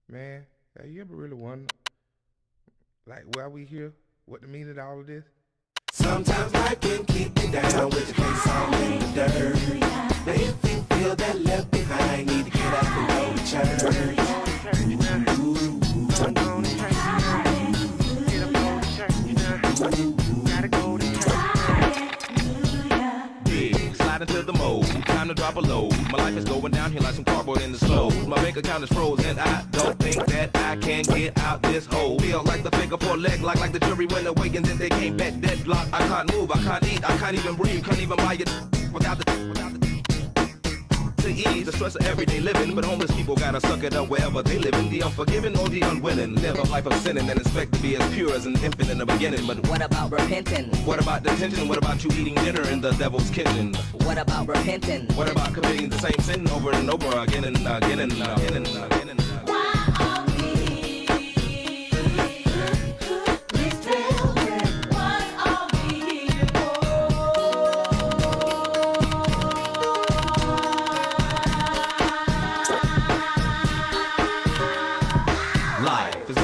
Man, have you ever really wondered, like, why we here? What the meaning of all of this? Sometimes life can keep you down with your face all in the dirt. Now if you feel that left behind, need to get up and go to church. Into the mold, time to drop a load. My life is going downhill like some cardboard in the snow. My bank account is frozen and I don't think that I can get out this hole. Feel like the finger for leg, like the jury when awakens and they came back deadlock. I can't move, I can't eat, I can't even breathe, can't even buy it without the to ease the stress of everyday living. But homeless people gotta suck it up wherever they live in. The unforgiving or the unwilling live a life of sinning and expect to be as pure as an infant in the beginning. But what about repenting? What about detention? What about you eating dinner in the devil's kitchen? What about repenting? What about committing the same sin over and over again and again and again and again and again?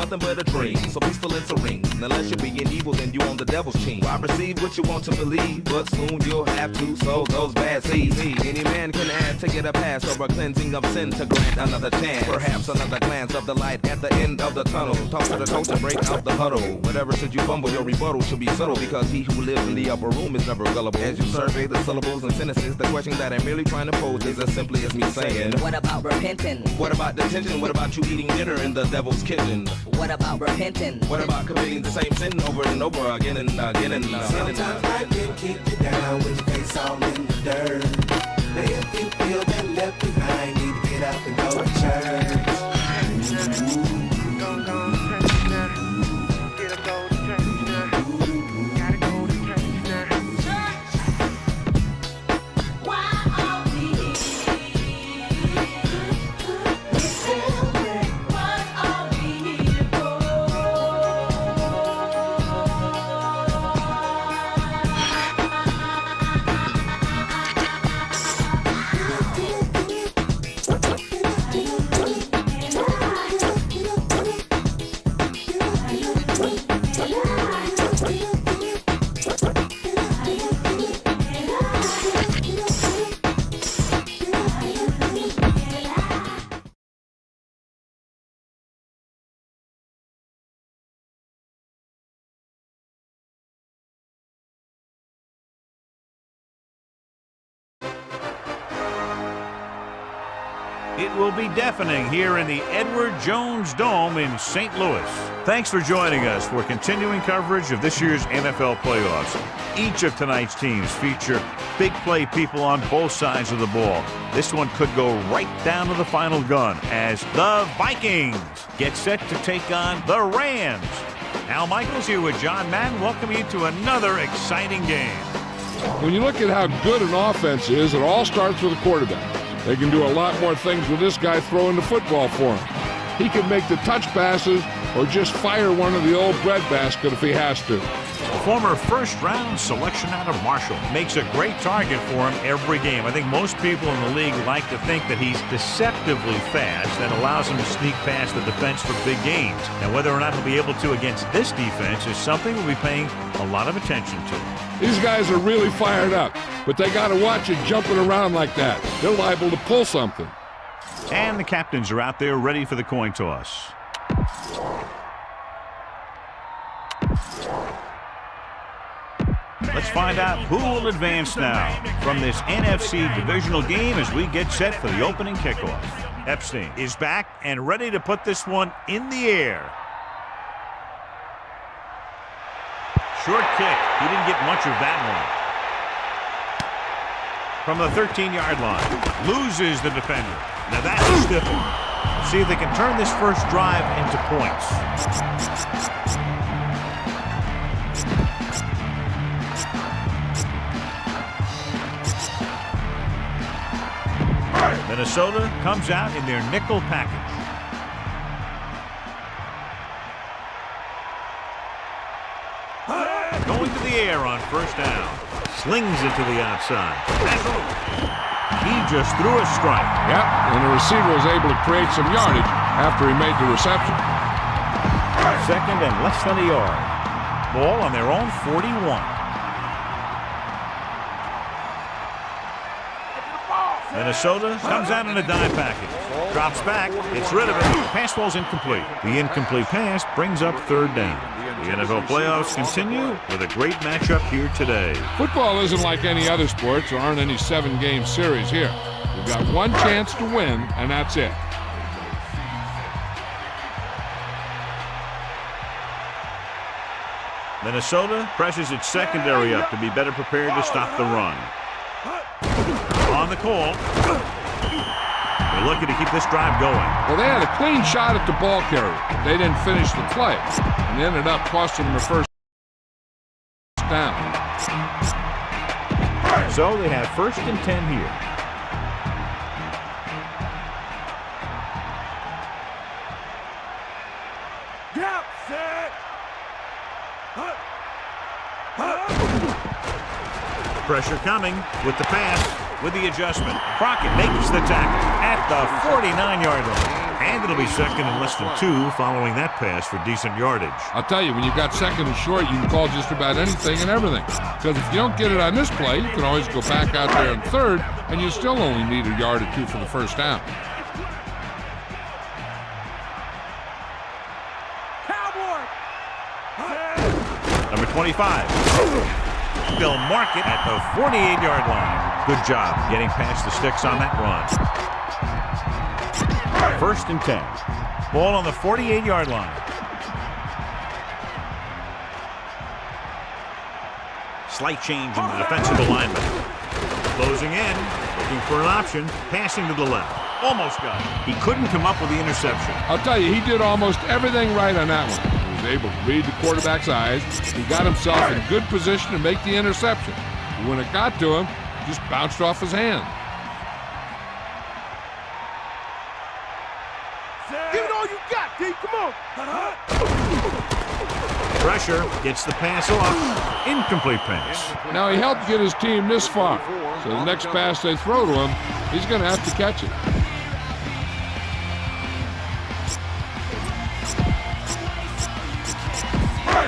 Nothing but a dream, so peaceful and serene. Unless you're being evil, then you on the devil's team. I receive what you want to believe, but soon you'll have to sow those bad seeds. Any man can add to get a pass over cleansing of sin to grant another chance. Perhaps another glance of the light at the end of the tunnel. Talk to the coach and break out the huddle. Whatever should you fumble, your rebuttal should be subtle, because he who lives in the upper room is never gullible. As you survey the syllables and sentences, the question that I'm merely trying to pose is as simply as me saying, what about repenting? What about detention? What about you eating dinner in the devil's kitchen? What about repenting? What about committing the same sin over and over again and again and again? Sometimes life can keep you down with your face all in the dirt. Now if you feel that left behind, need to get up and go to church. It will be deafening here in the Edward Jones Dome in St. Louis. Thanks for joining us for continuing coverage of this year's NFL playoffs. Each of tonight's teams feature big play people on both sides of the ball. This one could go right down to the final gun as the Vikings get set to take on the Rams. Al Michaels here with John Madden. Welcome you to another exciting game. When you look at how good an offense is, it all starts with a quarterback. They can do a lot more things with this guy throwing the football for him. He can make the touch passes or just fire one of the old breadbasket if he has to. A former first-round selection out of Marshall makes a great target for him every game. I think most people in the league like to think that he's deceptively fast and allows him to sneak past the defense for big gains. Now, whether or not he'll be able to against this defense is something we'll be paying a lot of attention to. These guys are really fired up, but they got to watch it jumping around like that. They're liable to pull something. And the captains are out there ready for the coin toss. Let's find out who will advance now from this NFC divisional game as we get set for the opening kickoff. Epstein is back and ready to put this one in the air. Short kick. He didn't get much of that one. From the 13-yard line. Loses the defender. Now that's a stiff one. See if they can turn this first drive into points. Minnesota comes out in their nickel package. Going to the air on first down. Slings it to the outside. He just threw a strike. Yep, and the receiver was able to create some yardage after he made the reception. Second and less than a yard. Ball on their own 41. Minnesota comes out in a dime package. Drops back. Gets rid of it. Pass ball's incomplete. The incomplete pass brings up third down. The NFL playoffs continue with a great matchup here today. Football isn't like any other sport. There aren't any 7-game series here. You've got one chance to win, and that's it. Minnesota presses its secondary up to be better prepared to stop the run. On the call. They're looking to keep this drive going. Well, they had a clean shot at the ball carrier. They didn't finish the play and ended up costing them the first down. So they have first and 10 here. Get set. Pressure coming with the pass, with the adjustment. Crockett makes the tackle at the 49-yard line. And it'll be second and less than 2 following that pass for decent yardage. I'll tell you, when you've got second and short, you can call just about anything and everything. Because if you don't get it on this play, you can always go back out there on third, and you still only need a yard or 2 for the first down. Number 25. They'll mark it at the 48-yard line. Good job getting past the sticks on that run. First and 10. Ball on the 48-yard line. Slight change in the defensive alignment. Closing in, looking for an option, passing to the left. Almost got it. He couldn't come up with the interception. I'll tell you, he did almost everything right on that one. He was able to read the quarterback's eyes. He got himself in good position to make the interception. But when it got to him, it just bounced off his hand. Give it all you got, D. Come on. Pressure gets the pass off. Incomplete pass. Now, he helped get his team this far. So the next pass they throw to him, he's going to have to catch it.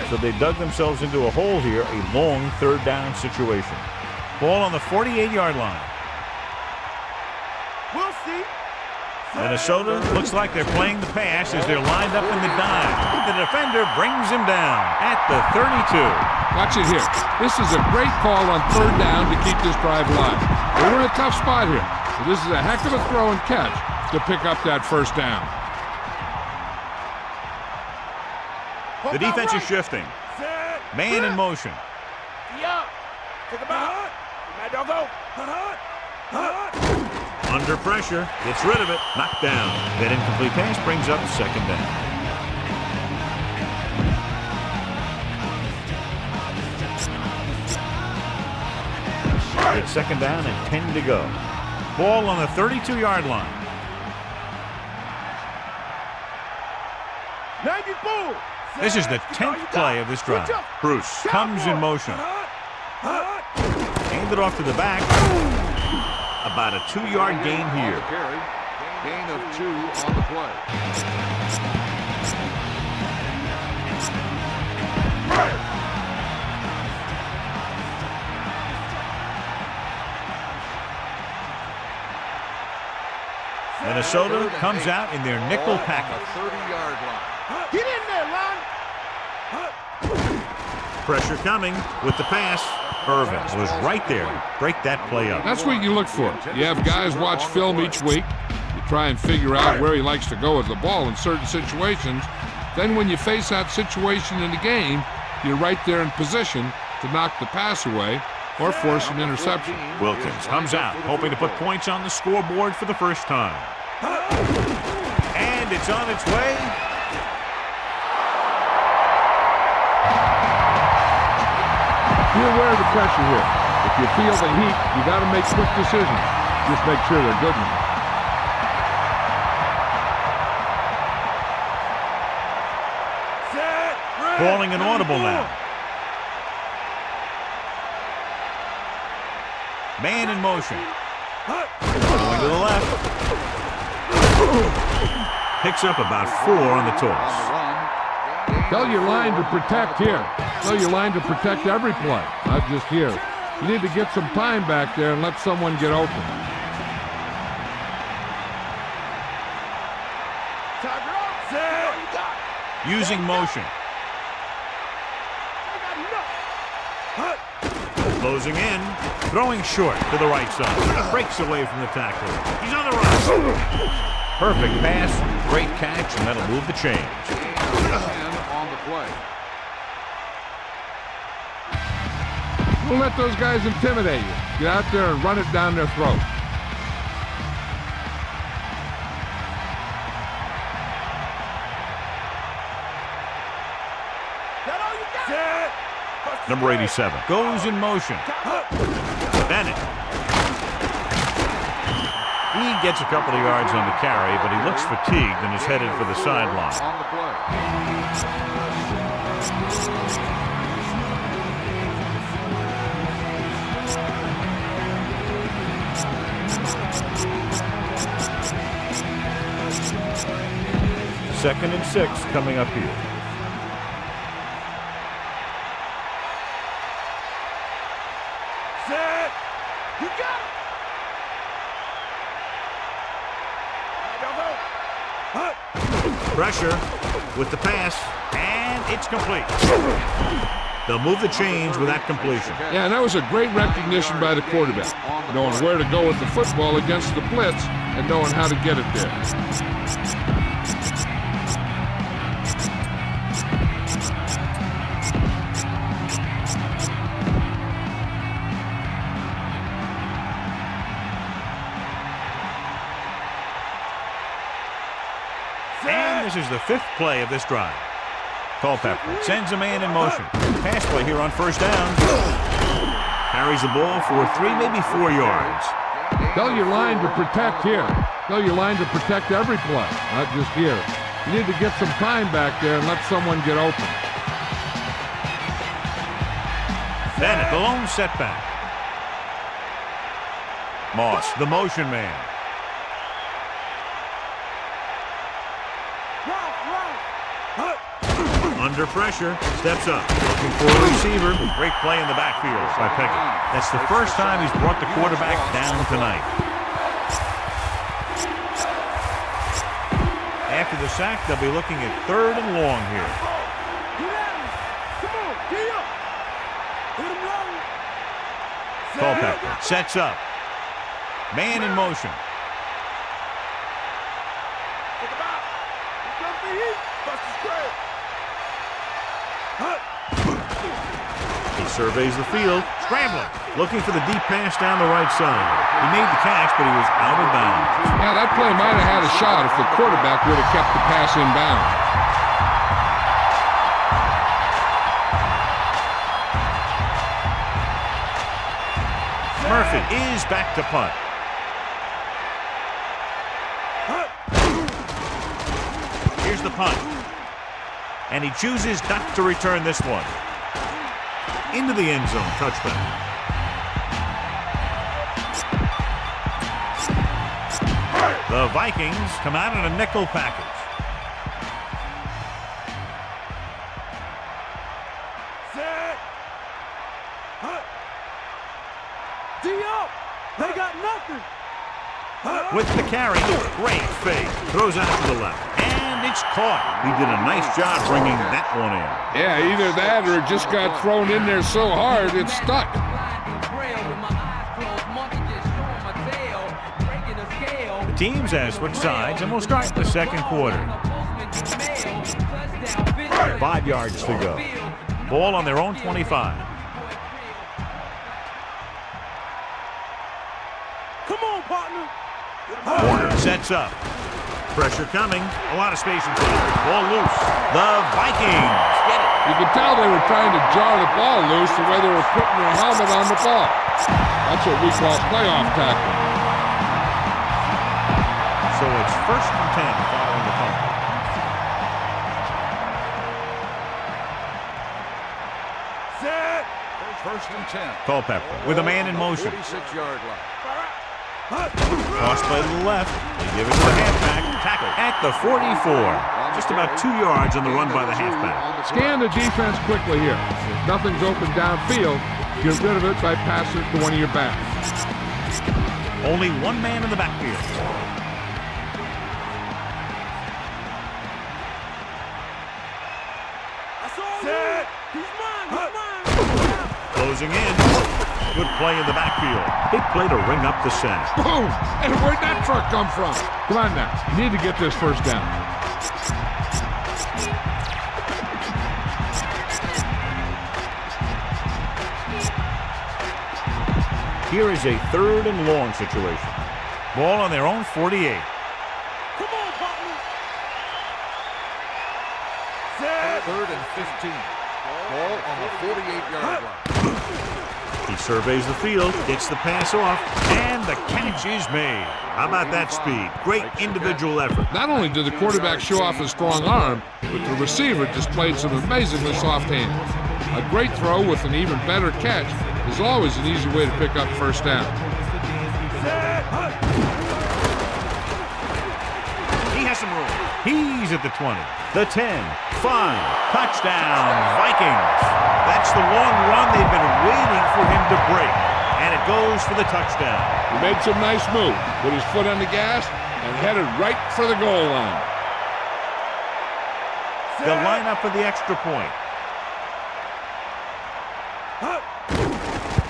So they dug themselves into a hole here, a long third down situation. Ball on the 48-yard line. We'll see. Minnesota looks like they're playing the pass as they're lined up in the dime. The defender brings him down at the 32. Watch it here. This is a great call on third down to keep this drive alive. They were in a tough spot here. So this is a heck of a throw and catch. to pick up that first down. The defense is shifting. Man in motion. Under pressure, gets rid of it, knocked down. That incomplete pass brings up second down. It's second down and 10 to go. Ball on the 32-yard line. 94. This is the 10th play of this drive. Bruce comes in motion. Hand it off to the back. About a 2-yard gain here. Gain of 2 on the play. Minnesota comes out in their nickel package. 30-yard line. Get in there, Lon. Pressure coming with the pass. Irvin was right there to break that play up. That's what you look for. You have guys watch film each week. You try and figure out where he likes to go with the ball in certain situations. Then when you face that situation in the game, you're right there in position to knock the pass away or force an interception. Wilkins comes out, hoping to put points on the scoreboard for the first time. And it's on its way. Be aware of the pressure here. If you feel the heat, you got to make quick decisions. Just make sure they're good ones. Calling an audible now. Man in motion. Going to the left. Picks up about 4 on the toss. Tell your line to protect here. Tell your line to protect every play, not just here. You need to get some time back there and let someone get open. Using motion. Closing in. Throwing short to the right side. Breaks away from the tackler. He's on the run. Perfect pass. Great catch, and that'll move the chains. On the play. Don't let those guys intimidate you. Get out there and run it down their throat. Number 87 goes in motion. Bennett. He gets a couple of yards on the carry, but he looks fatigued and is headed for the sideline. On the play. Second and 6 coming up here. Set. You got it. Pressure with the pass, and it's complete. They'll move the chains with that completion. Yeah, and that was a great recognition by the quarterback, knowing where to go with the football against the blitz and knowing how to get it there. And this is the 5th play of this drive. Culpepper sends a man in motion. Pass play here on first down. Carries the ball for 3, maybe 4 yards. Tell your line to protect here. Tell your line to protect every play, not just here. You need to get some time back there and let someone get open. Bennett, the lone setback. Moss, the motion man. Under pressure, steps up, looking for a receiver. Great play in the backfield by Pickett. That's the first time he's brought the quarterback down tonight. After the sack, they'll be looking at 3rd and long here. Culpepper sets up. Man in motion. He surveys the field, scrambling, looking for the deep pass down the right side. He made the catch, but he was out of bounds. Yeah, that play might have had a shot if the quarterback would have kept the pass in bounds. Murphy is back to punt. Here's the punt. And he chooses not to return this one. Into the end zone, touchback. The Vikings come out in a nickel package. They got nothing. With the carry, great fake. Throws out to the left. And it's caught. He did a nice job bringing that one in. Yeah, either that or it just got thrown in there so hard it stuck. The teams have switched sides, and we'll start the second quarter. 5 yards to go. Ball on their own 25. Come on, partner. Warner sets up. Pressure coming. A lot of space in front. Ball loose. The Vikings get it. You could tell they were trying to jar the ball loose the way they were putting their helmet on the ball. That's what we call playoff tackling. So it's 1st and 10 following the punt. Set. 1st and 10. Culpepper with a man in motion. 46-yard line. Cross play to the left. They give it to the halfback. Tackle at the 44. Just about 2 yards on the run by the halfback. Scan the defense quickly here. If nothing's open downfield, get rid of it by passing it to one of your backs. Only one man in the backfield. Set. He's mine. Closing in. Good play in the backfield. Big play to ring up the center. Boom! And where'd that truck come from? Come on now. You need to get this first down. Here is a 3rd and long situation. Ball on their own 48. Come on, partner. Set. 3rd and 15. Ball on the 48-yard line. He surveys the field, gets the pass off, and the catch is made. How about that speed? Great individual effort. Not only did the quarterback show off his strong arm, but the receiver displayed some amazingly soft hands. A great throw with an even better catch is always an easy way to pick up first down. He has some room. He's at the 20, the 10, 5, touchdown, Vikings. That's the long run they've been waiting for him to break, and it goes for the touchdown. He made some nice moves, put his foot on the gas, and headed right for the goal line. The lineup for the extra point.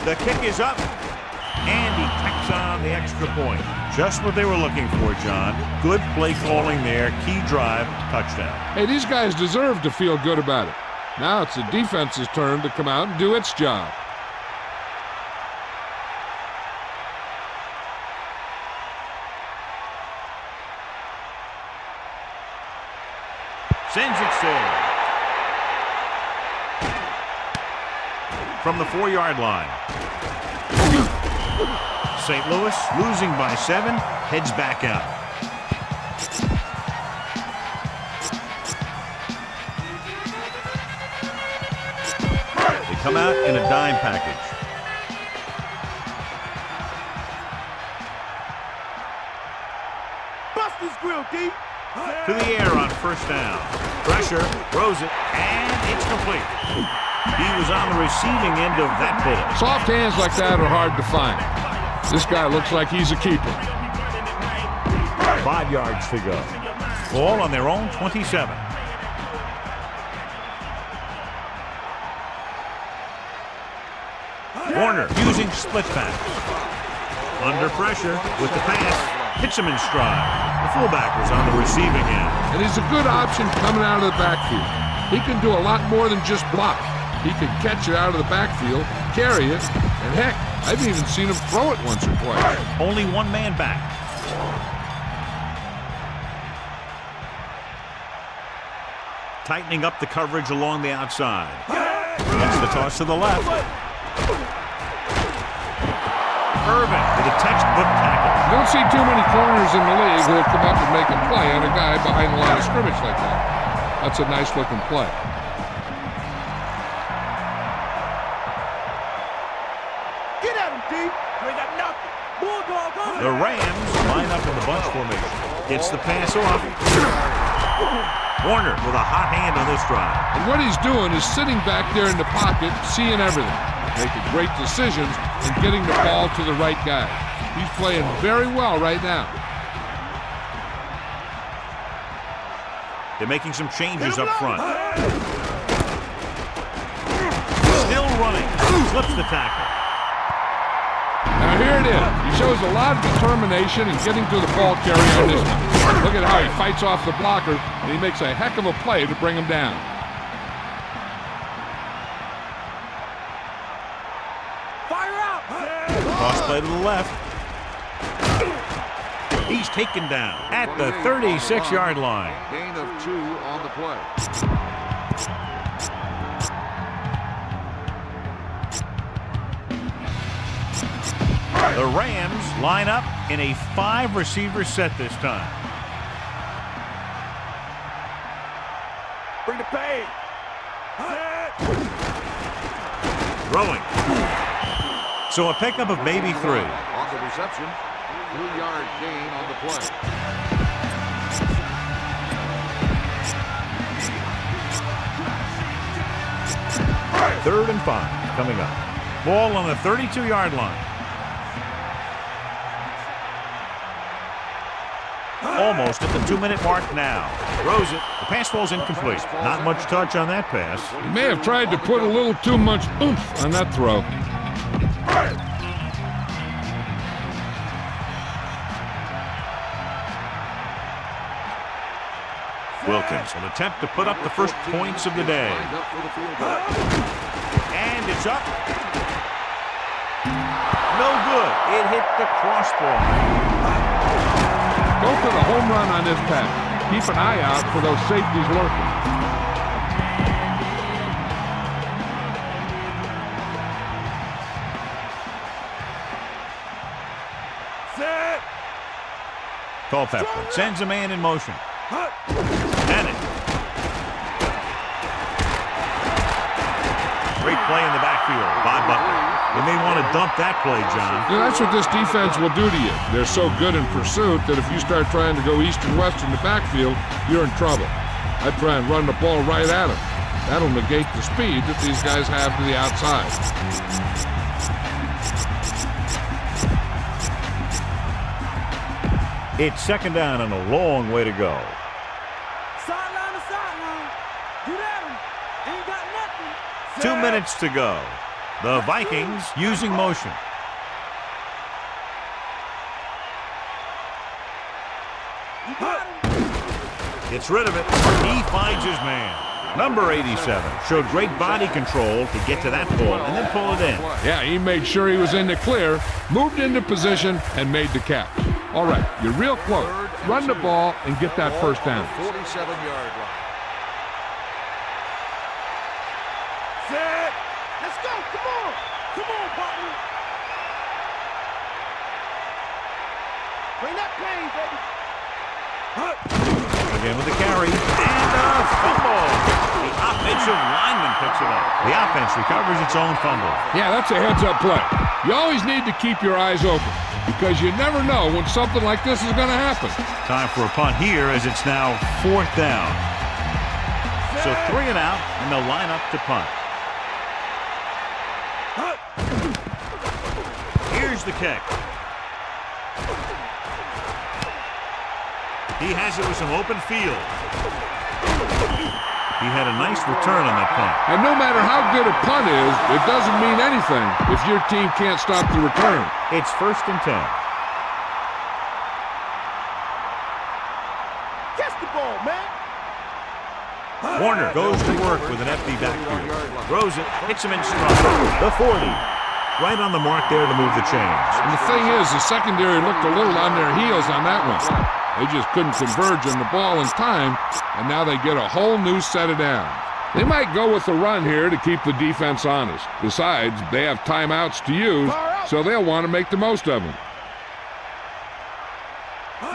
The kick is up, and he tacks on the extra point. Just what they were looking for, John. Good play calling there, key drive, touchdown. Hey, these guys deserve to feel good about it. Now it's the defense's turn to come out and do its job. Sends it safe. From the 4-yard line. St. Louis losing by 7, heads back out. They come out in a dime package. Bust his grill, D. To the air on 1st down. Pressure, throws it, and it's complete. He was on the receiving end of that bullet. Soft hands like that are hard to find. This guy looks like he's a keeper. 5 yards to go. Ball on their own 27. Warner using split pass. Under pressure with the pass. hits him in stride. The fullback was on the receiving end. And he's a good option coming out of the backfield. He can do a lot more than just block. He can catch it out of the backfield, carry it, and heck, I've even seen him throw it once or twice. Only one man back. Tightening up the coverage along the outside. Gets the toss to the left. Irvin with a textbook tackle. You don't see too many corners in the league who will come up and make a play on a guy behind the line of scrimmage like that. That's a nice looking play. Get at him, D. You ain't got nothing. Bulldog, huh? The Rams line up in the bunch formation. Gets the pass off. Warner with a hot hand on this drive. And what he's doing is sitting back there in the pocket, seeing everything, making great decisions, and getting the ball to the right guy. He's playing very well right now. They're making some changes up front. Still running. Slips the tackle. Now here it is. He shows a lot of determination in getting to the ball carrier on this one. Look at how he fights off the blocker, and he makes a heck of a play to bring him down. Fire out. Cross play to the left. He's taken down at the 36-yard line. Gain of 2 on the play. The Rams line up in a 5-receiver set this time. Bring the pain. Throwing. So a pickup of maybe 3. On the reception, 3-yard gain on the play. Third and 5 coming up. Ball on the 32-yard line. Almost at the 2-minute mark now. Throws it. The pass ball's incomplete. Not much touch on that pass. He may have tried to put a little too much oomph on that throw. Wilkins will attempt to put up the first points of the day. Lined up for the field goal. And it's up. No good. It hit the crossbar. Go for the home run on this pass. Keep an eye out for those safeties lurking. Set. Culpepper sends a man in motion. Madden. Great play in the backfield by Butler. You may want to dump that play, John. You know, that's what this defense will do to you. They're so good in pursuit that if you start trying to go east and west in the backfield, you're in trouble. I'd try and run the ball right at them. That'll negate the speed that these guys have to the outside. It's second down and a long way to go. Sideline to sideline. Get at him. Ain't got nothing. 2 minutes to go. The Vikings using motion. You got him. Gets rid of it. He finds his man. Number 87 showed great body control to get to that ball and then pull it in. Yeah, he made sure he was in the clear, moved into position, and made the catch. All right, you're real close. Run the ball and get that first down. 47-yard line. Set. Let's go. Come on. Come on, partner. Bring that pain, baby. Again with the carry. And a fumble. The offensive lineman picks it up. The offense recovers its own fumble. Yeah, that's a heads-up play. You always need to keep your eyes open because you never know when something like this is going to happen. Time for a punt here as it's now 4th down. So 3 and out, and they'll line up to punt. Here's the kick. He has it with some open field. He had a nice return on that punt. And no matter how good a punt is, it doesn't mean anything if your team can't stop the return. It's 1st and 10. Warner goes to work with an empty backfield. Throws it, hits him in stride. The 40. Right on the mark there to move the chains. And the thing is, the secondary looked a little on their heels on that one. They just couldn't converge on the ball in time, and now they get a whole new set of downs. They might go with the run here to keep the defense honest. Besides, they have timeouts to use, so they'll want to make the most of them.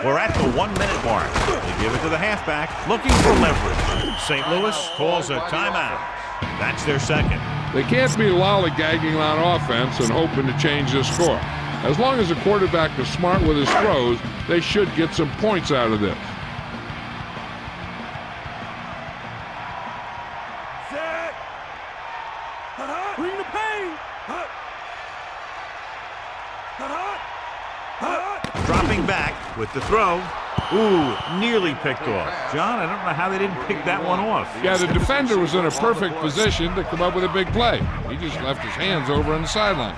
We're at the 1 minute mark. They give it to the halfback, looking for leverage. St. Louis calls a timeout. That's their second. They can't be lollygagging on offense and hoping to change the score. As long as the quarterback is smart with his throws, they should get some points out of this. Set. Bring the pain. Dropping back with the throw. Ooh, nearly picked off. John, I don't know how they didn't pick that one off. Yeah, the defender was in a perfect position to come up with a big play. He just left his hands over on the sideline.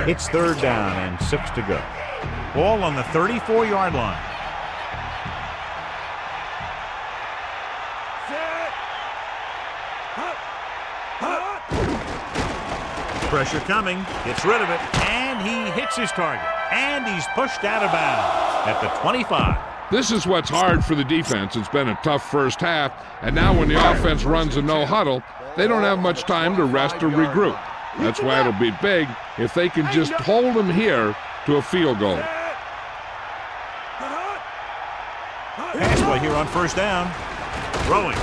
It's 3rd down and 6 to go. Ball on the 34-yard line. Pressure coming, gets rid of it, and he hits his target. And he's pushed out of bounds at the 25. This is what's hard for the defense. It's been a tough first half, and now when the offense runs a no-huddle, they don't have much time to rest or regroup. That's why it'll be big if they can just hold them here to a field goal. Pass play here on 1st down. Throwing.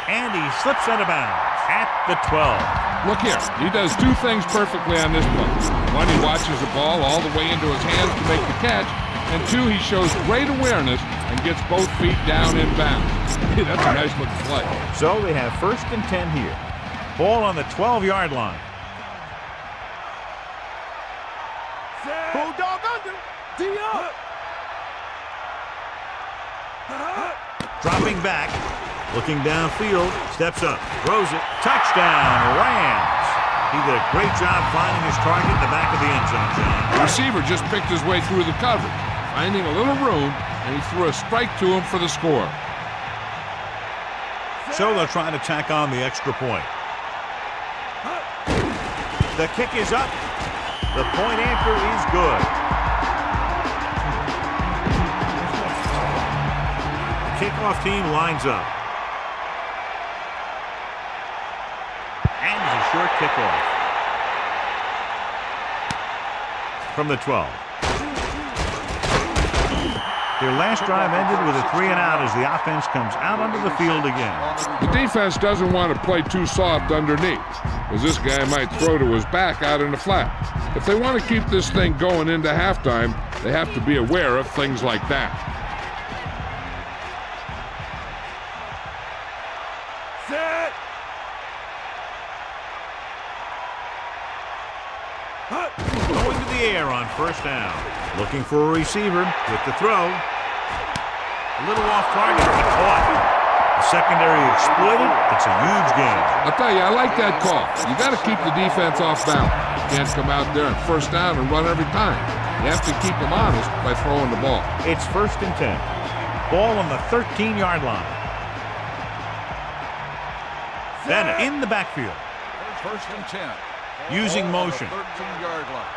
And he slips out of bounds at the 12. Look here, he does 2 things perfectly on this play. 1, he watches the ball all the way into his hands to make the catch, and 2, he shows great awareness and gets both feet down in bounds. That's a nice looking play. So they have 1st and 10 here. Ball on the 12-yard line. Bulldog under. D-up. Dropping back, looking downfield, steps up, throws it, touchdown, Rams. He did a great job finding his target in the back of the end zone, John. The receiver just picked his way through the coverage, finding a little room, and he threw a strike to him for the score. So they'll try to tack on the extra point. The kick is up. The point after is good. The kickoff team lines up. And it's a short kickoff. From the 12. Their last drive ended with a 3-and-out as the offense comes out onto the field again. The defense doesn't want to play too soft underneath, as this guy might throw to his back out in the flat. If they want to keep this thing going into halftime, they have to be aware of things like that. Set. Going to the air on 1st down. Looking for a receiver with the throw. A little off target, but caught. The secondary exploited. It's a huge game. I'll tell you, I like that call. You got to keep the defense off balance. You can't come out there and 1st down and run every time. You have to keep them honest by throwing the ball. It's 1st and 10. Ball on the 13-yard line. Then in the backfield. 1st and 10. Using motion. 13-yard line.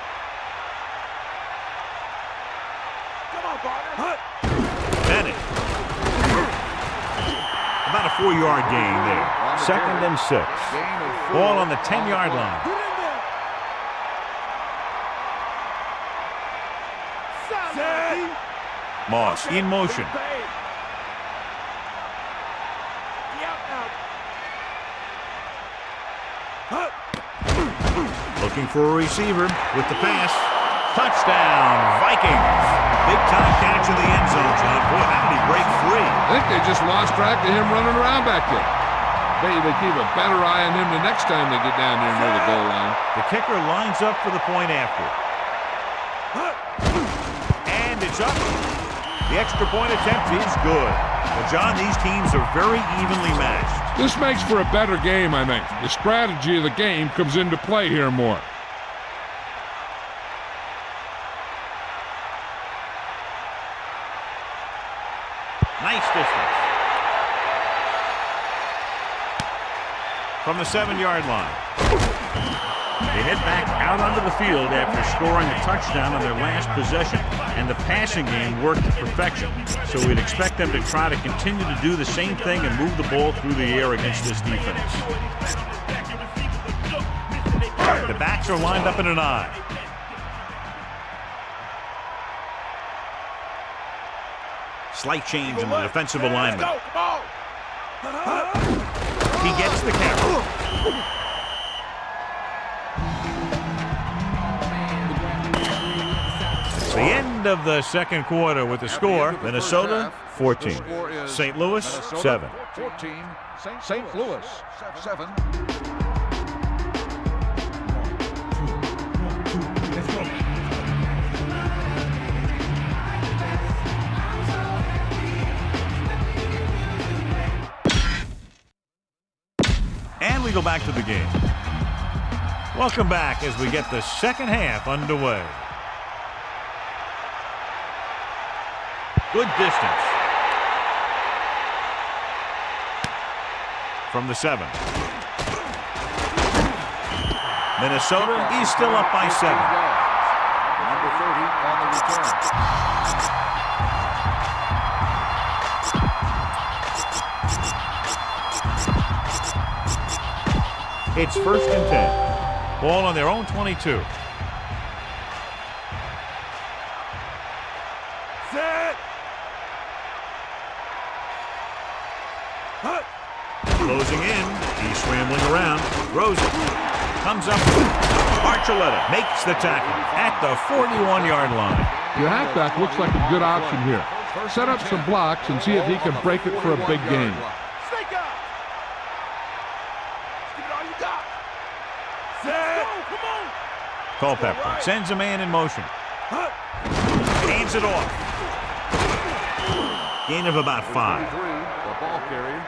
Come on, partner. Bennett. About a 4-yard gain there. 2nd and 6. Ball on the 10-yard line. Get in there. Set. Moss in motion. Looking for a receiver with the pass. Touchdown, Vikings. Big time catch in the end zone, John. Boy, how did he break free? I think they just lost track of him running around back there. Maybe they keep a better eye on him the next time they get down there near the goal line. The kicker lines up for the point after. And it's up. The extra point attempt is good. Well, John, these teams are very evenly matched. This makes for a better game, I think. The strategy of the game comes into play here more. Nice distance. from the 7-yard line. They head back out onto the field after scoring a touchdown on their last possession, and the passing game worked to perfection. So we'd expect them to try to continue to do the same thing and move the ball through the air against this defense. The backs are lined up in an I. Slight change in the defensive alignment. He gets the carry. The end of the second quarter with the score, Minnesota 14, St. Louis 7. 14, St. Louis 7. And we go back to the game. Welcome back as we get the second half underway. Good distance. From the 7. Minnesota is still up by 7. Number 30 on the return. It's 1st and 10. Ball on their own 22. Closing in. He's scrambling around. Throws it. Comes up. Archuleta makes the tackle at the 41-yard line. Your halfback looks like a good option here. Set up some blocks and see if he can break it for a big gain. Snake out. Give it all you got. Set. Come on. Culpepper sends a man in motion. Hands it off. Gain of about 5. The ball carrier.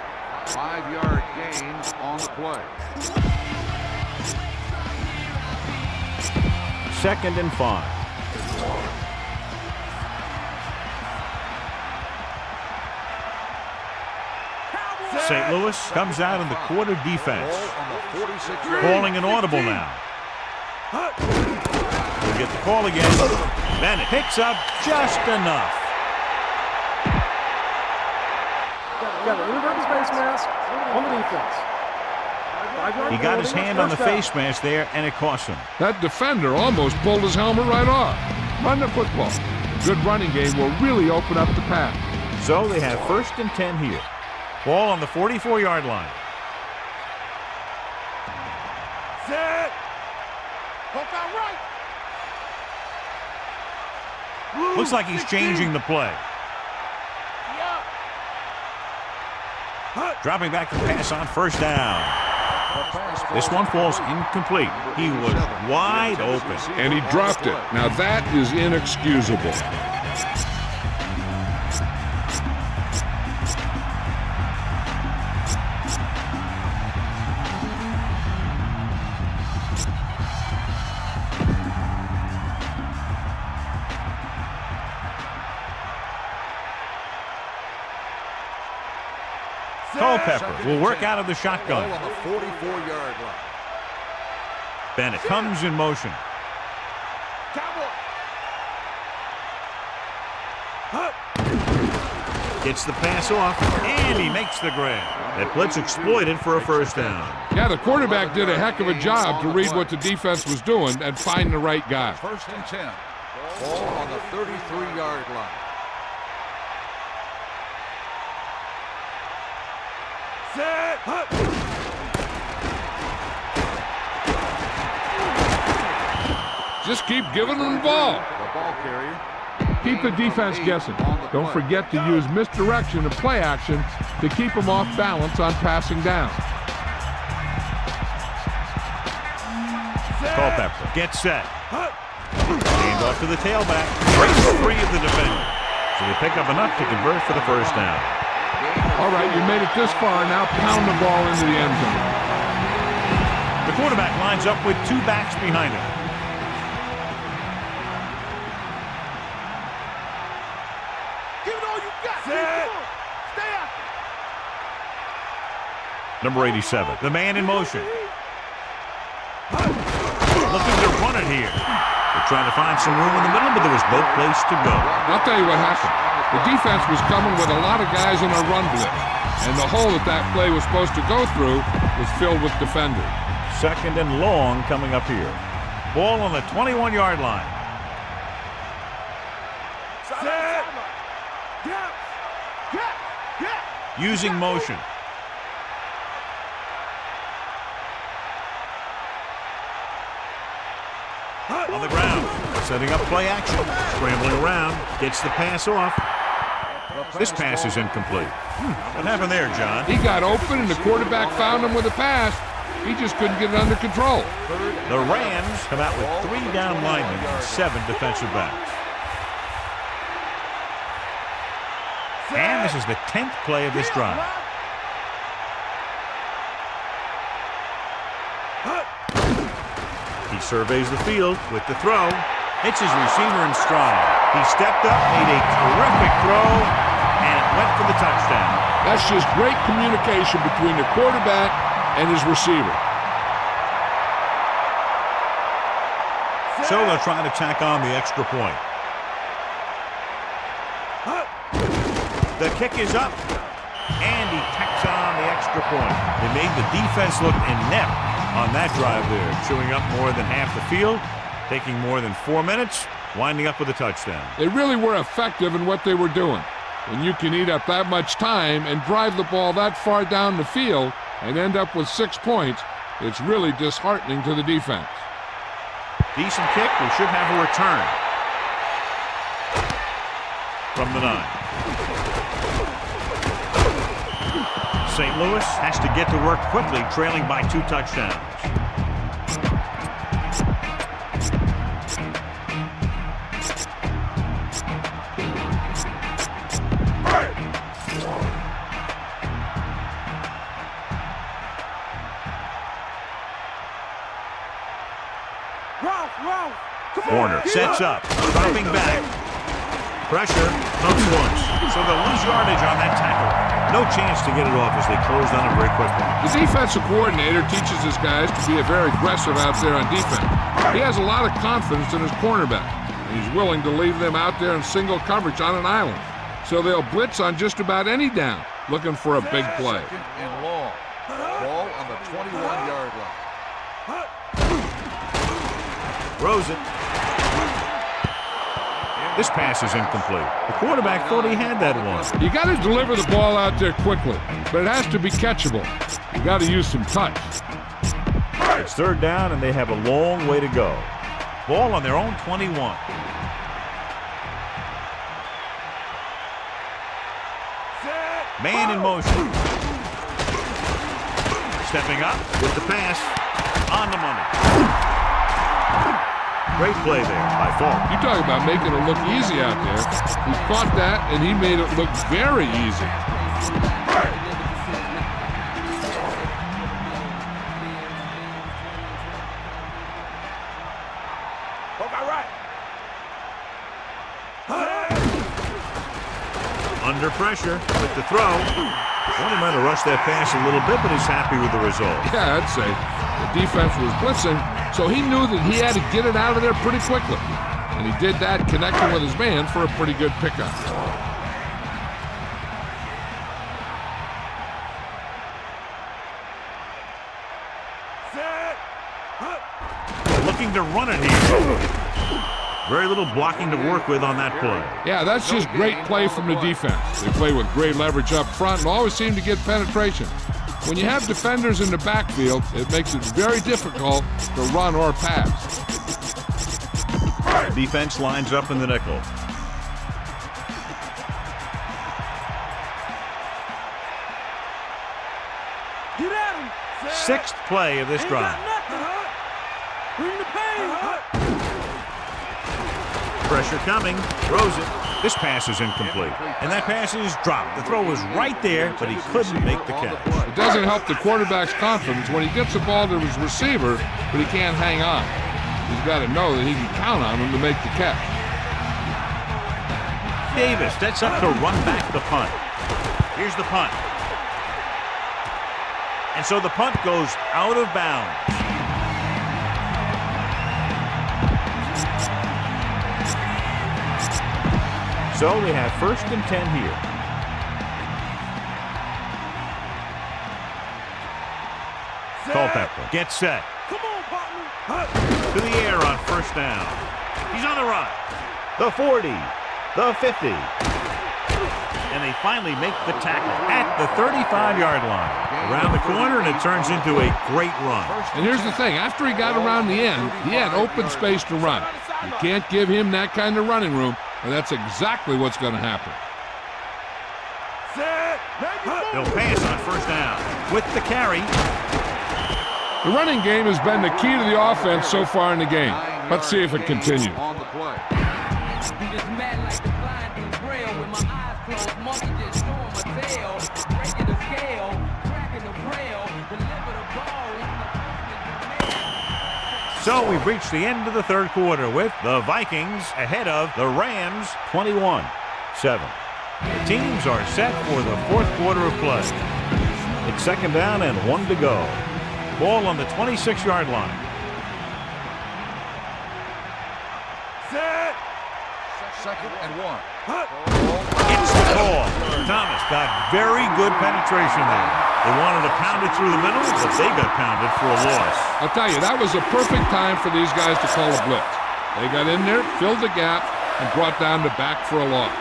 5-yard gain on the play. 2nd and 5. St. Louis comes out in the quarter defense. Calling an audible now. We'll get the call again. Bennett picks up just enough. Got an inverted face mask on the defense. He got his hand on the face mask there, and it cost him. That defender almost pulled his helmet right off. Run the football. Good running game will really open up the pass. So they have 1st and 10 here. Ball on the 44-yard line. Set. Hook out right. Looks like he's changing the play. Dropping back to pass on 1st down. This one falls incomplete. He was wide open. And he dropped it. Now that is inexcusable. Culpepper will work out of the shotgun. On the 44-yard line. Bennett comes in motion. Gets the pass off, and he makes the grab. That blitz exploited for a 1st down. Yeah, the quarterback did a heck of a job to read what the defense was doing and find the right guy. 1st and 10. Ball on the 33-yard line. Set. Just keep giving them the ball. The ball carrier. Keep the defense guessing. Don't forget to use misdirection and play action to keep them off balance on passing down. Culpepper gets set. Hand off to the tailback. Breaks free of the defender. So they pick up enough to convert for the 1st down. All right, you made it this far. Now pound the ball into the end zone. The quarterback lines up with 2 backs behind him. Give it all you got. Set. Stay out. Number 87, the man in motion. Looking to run it here. They're trying to find some room in the middle, but there was no place to go. I'll tell you what happened. The defense was coming with a lot of guys in a run blitz, and the hole that play was supposed to go through was filled with defenders. Second and long coming up here. Ball on the 21-yard line. Set. Using motion. On the ground, setting up play action, scrambling around, gets the pass off. This pass is incomplete. What happened there, John? He got open and the quarterback found him with a pass. He just couldn't get it under control. The Rams come out with 3 down linemen and 7 defensive backs. And this is the 10th play of this drive. He surveys the field with the throw. Hits his receiver in stride. He stepped up, made a terrific throw, and it went for the touchdown. That's just great communication between the quarterback and his receiver. So they'll try to tack on the extra point. The kick is up, and he tacks on the extra point. It made the defense look inept on that drive there, chewing up more than half the field, taking more than 4 minutes, winding up with a touchdown. They really were effective in what they were doing. When you can eat up that much time and drive the ball that far down the field and end up with 6 points, it's really disheartening to the defense. Decent kick. We should have a return from the 9. St. Louis has to get to work quickly, trailing by 2 touchdowns. Warner sets up, dropping back. Pressure comes once, so they'll lose yardage on that tackle. No chance to get it off as they closed on it very quickly. The defensive coordinator teaches his guys to be very aggressive out there on defense. He has a lot of confidence in his cornerback, and he's willing to leave them out there in single coverage on an island. So they'll blitz on just about any down, looking for a big play. Second and long. Ball on the 21-yard line. Throws it. This pass is incomplete. The quarterback thought he had that one. You got to deliver the ball out there quickly, but it has to be catchable. You got to use some touch. It's 3rd down, and they have a long way to go. Ball on their own 21. Man in motion. Stepping up with the pass. On the money. Great play there by Falk. You talk about making it look easy out there. He caught that, and he made it look very easy. Under pressure with the throw. Well, he might have rushed that pass a little bit, but he's happy with the result. Yeah, I'd say. The defense was blitzing, so he knew that he had to get it out of there pretty quickly. And he did that connecting with his man for a pretty good pickup. Looking to run it here. Very little blocking to work with on that play. Yeah, that's just great play from the defense. They play with great leverage up front and always seem to get penetration. When you have defenders in the backfield, it makes it very difficult to run or pass. Defense lines up in the nickel. Get at him. 6th play of this Ain't drive. got nothing. Bring the pain. Pressure coming. Throws it. This pass is incomplete. And that pass is dropped. The throw was right there, but he couldn't make the catch. It doesn't help the quarterback's confidence when he gets the ball to his receiver, but he can't hang on. He's got to know that he can count on him to make the catch. Davis sets up to run back the punt. Here's the punt. And so the punt goes out of bounds. So they have 1st and 10 here. Culpepper gets set. Come on, partner. To the air on 1st down. He's on the run. The 40, the 50. And they finally make the tackle at the 35-yard line. Around the corner, and it turns into a great run. And here's the thing. After he got around the end, he had open space to run. You can't give him that kind of running room, and that's exactly what's going to happen. They'll pass on 1st down with the carry. The running game has been the key to the offense so far in the game. Let's see if it continues. On the play. So we've reached the end of the 3rd quarter with the Vikings ahead of the Rams 21-7. The teams are set for the 4th quarter of play. It's 2nd down and 1 to go. Ball on the 26-yard line. Set. 2nd and 1. It's the call. Thomas got very good penetration there. They wanted to pound it through the middle, but they got pounded for a loss. I'll tell you, that was a perfect time for these guys to call a blitz. They got in there, filled the gap, and brought down the back for a loss.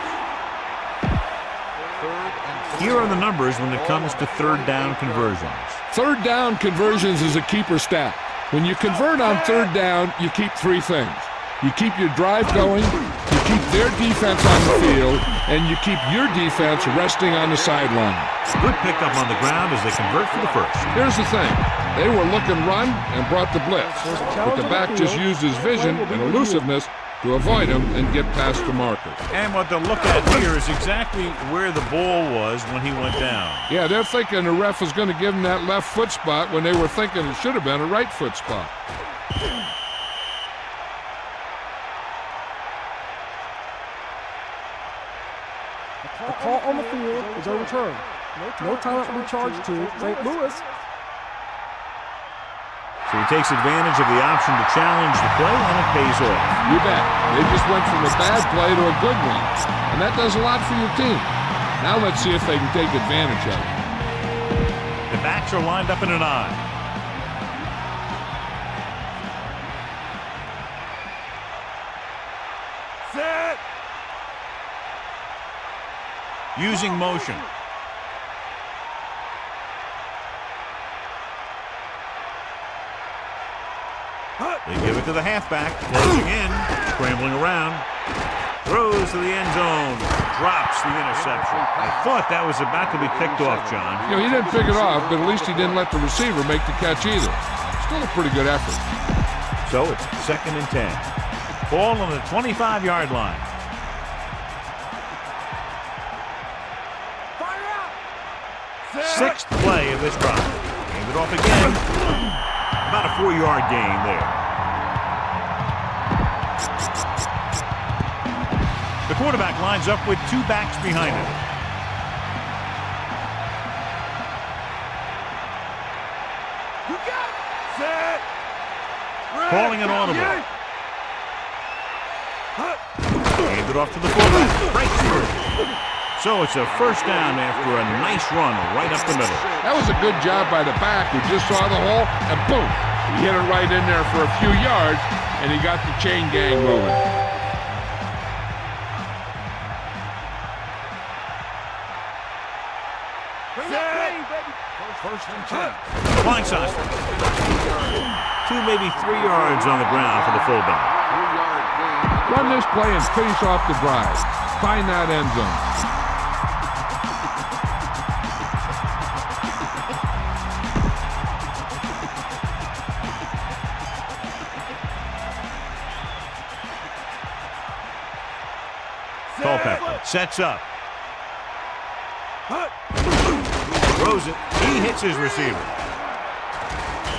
Here are the numbers when it comes to 3rd down conversions. 3rd down conversions is a keeper stat. When you convert on 3rd down, you keep 3 things. You keep your drive going, you keep their defense on the field, and you keep your defense resting on the sideline. Good pickup on the ground as they convert for the 1st. Here's the thing. They were looking run and brought the blitz, but the back just used his vision and elusiveness to avoid him and get past the marker. And what they'll look at here is exactly where the ball was when he went down. Yeah, they're thinking the ref was going to give him that left foot spot when they were thinking it should have been a right foot spot. The call on the field is overturned. No timeout will be charged to St. Louis. So he takes advantage of the option to challenge the play, and it pays off. You bet. They just went from a bad play to a good one. And that does a lot for your team. Now let's see if they can take advantage of it. The backs are lined up in an eye. Set. Using motion. They give it to the halfback, closing in, scrambling around, throws to the end zone, drops the interception. I thought that was about to be picked off, John. You know, he didn't pick it off, but at least he didn't let the receiver make the catch either. Still a pretty good effort. So it's 2nd and 10. Ball on the 25-yard line. Fire out. 6th play of this drive. Gave it off again. About a 4-yard gain there. The quarterback lines up with 2 backs behind him. You got it. Set. Calling an audible. Gave it off to the fullback. Breaks through. So it's a 1st down after a nice run right up the middle. That was a good job by the back who just saw the hole, and boom, he hit it right in there for a few yards, and he got the chain gang moving. Bring that plane, baby. 1st and 10. Blindside. 2, maybe 3 yards on the ground for the fullback. 3-yard gain. Run this play and finish off the drive. Find that end zone. Culpepper sets up. Throws it. He hits his receiver.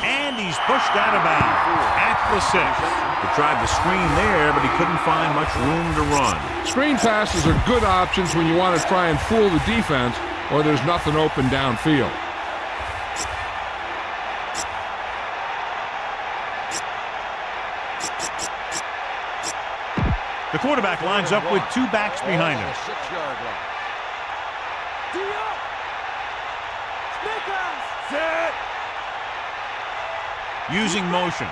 And he's pushed out of bounds at the 6. He tried to screen there, but he couldn't find much room to run. Screen passes are good options when you want to try and fool the defense or there's nothing open downfield. The quarterback lines up with two backs behind him. 6-yard line. Snake eyes. Set. Using motion.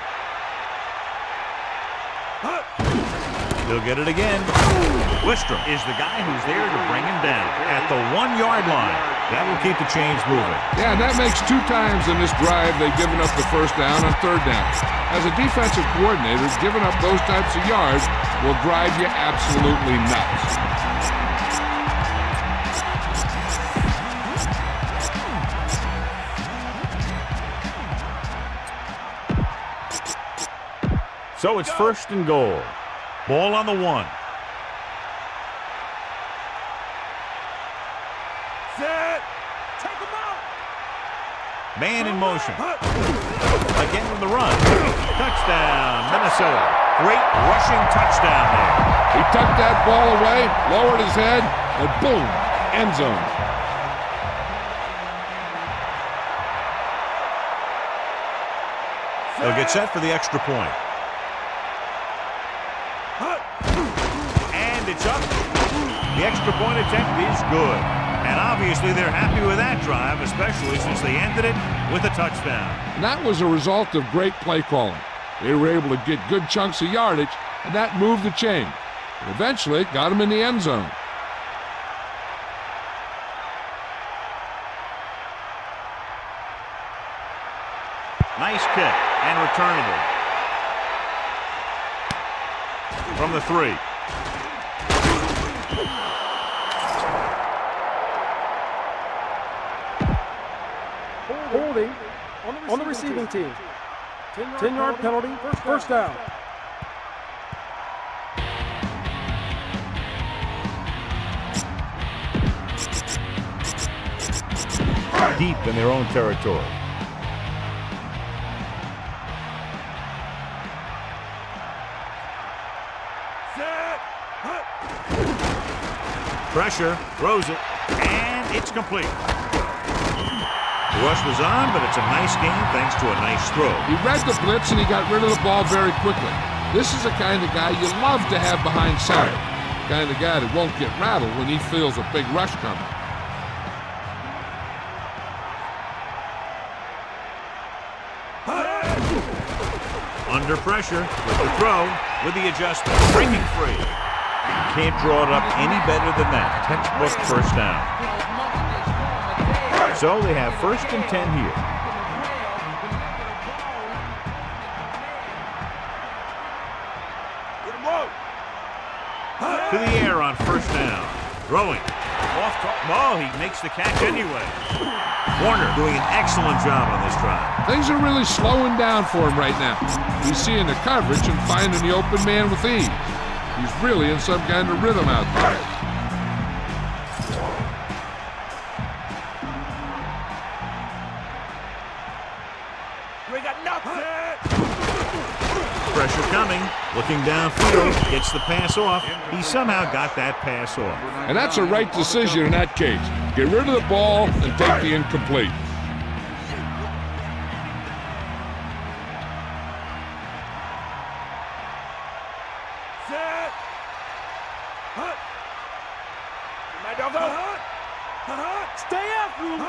He'll get it again. Wistrom is the guy who's there to bring him down at the 1-yard line. That will keep the chains moving. Yeah, and that makes 2 times in this drive they've given up the first down on 3rd down. As a defensive coordinator, giving up those types of yards will drive you absolutely nuts. So it's 1st and goal. Ball on the 1. Set. Take him out. Man in motion. Again with the run. Touchdown, Minnesota. Great rushing touchdown there. He tucked that ball away, lowered his head, and boom, end zone. They'll get set for the extra point. And it's up. The extra point attempt is good. And obviously they're happy with that drive, especially since they ended it with a touchdown. And that was a result of great play calling. They were able to get good chunks of yardage, and that moved the chain. And eventually, it got them in the end zone. Nice kick and returnable. From the 3. Holding on the receiving team. 10-yard penalty, first down. Deep in their own territory. Pressure, throws it, and it's complete. The rush was on, but it's a nice game thanks to a nice throw. He read the blitz and he got rid of the ball very quickly. This is the kind of guy you love to have behind center. The kind of guy that won't get rattled when he feels a big rush coming. Under pressure with the throw, with the adjustment, breaking free. Can't draw it up any better than that. Textbook first down. So they have 1st and 10 here. To the air on 1st down. Throwing. Oh, he makes the catch anyway. Warner doing an excellent job on this drive. Things are really slowing down for him right now. He's seeing the coverage and finding the open man with ease. He's really in some kind of rhythm out there. We got nothing. Pressure coming, looking downfield, gets the pass off. He somehow got that pass off. And that's a right decision in that case. Get rid of the ball and take the incomplete. Set. Stay after him.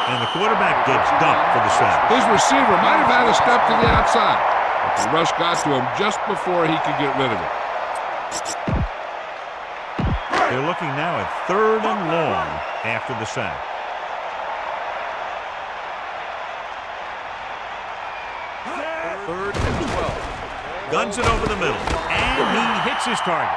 And the quarterback gets dumped for the sack. His receiver might have had a step to the outside, but the rush got to him just before he could get rid of it. They're looking now at 3rd and long after the sack. Third and 12. Guns it over the middle, and he hits his target.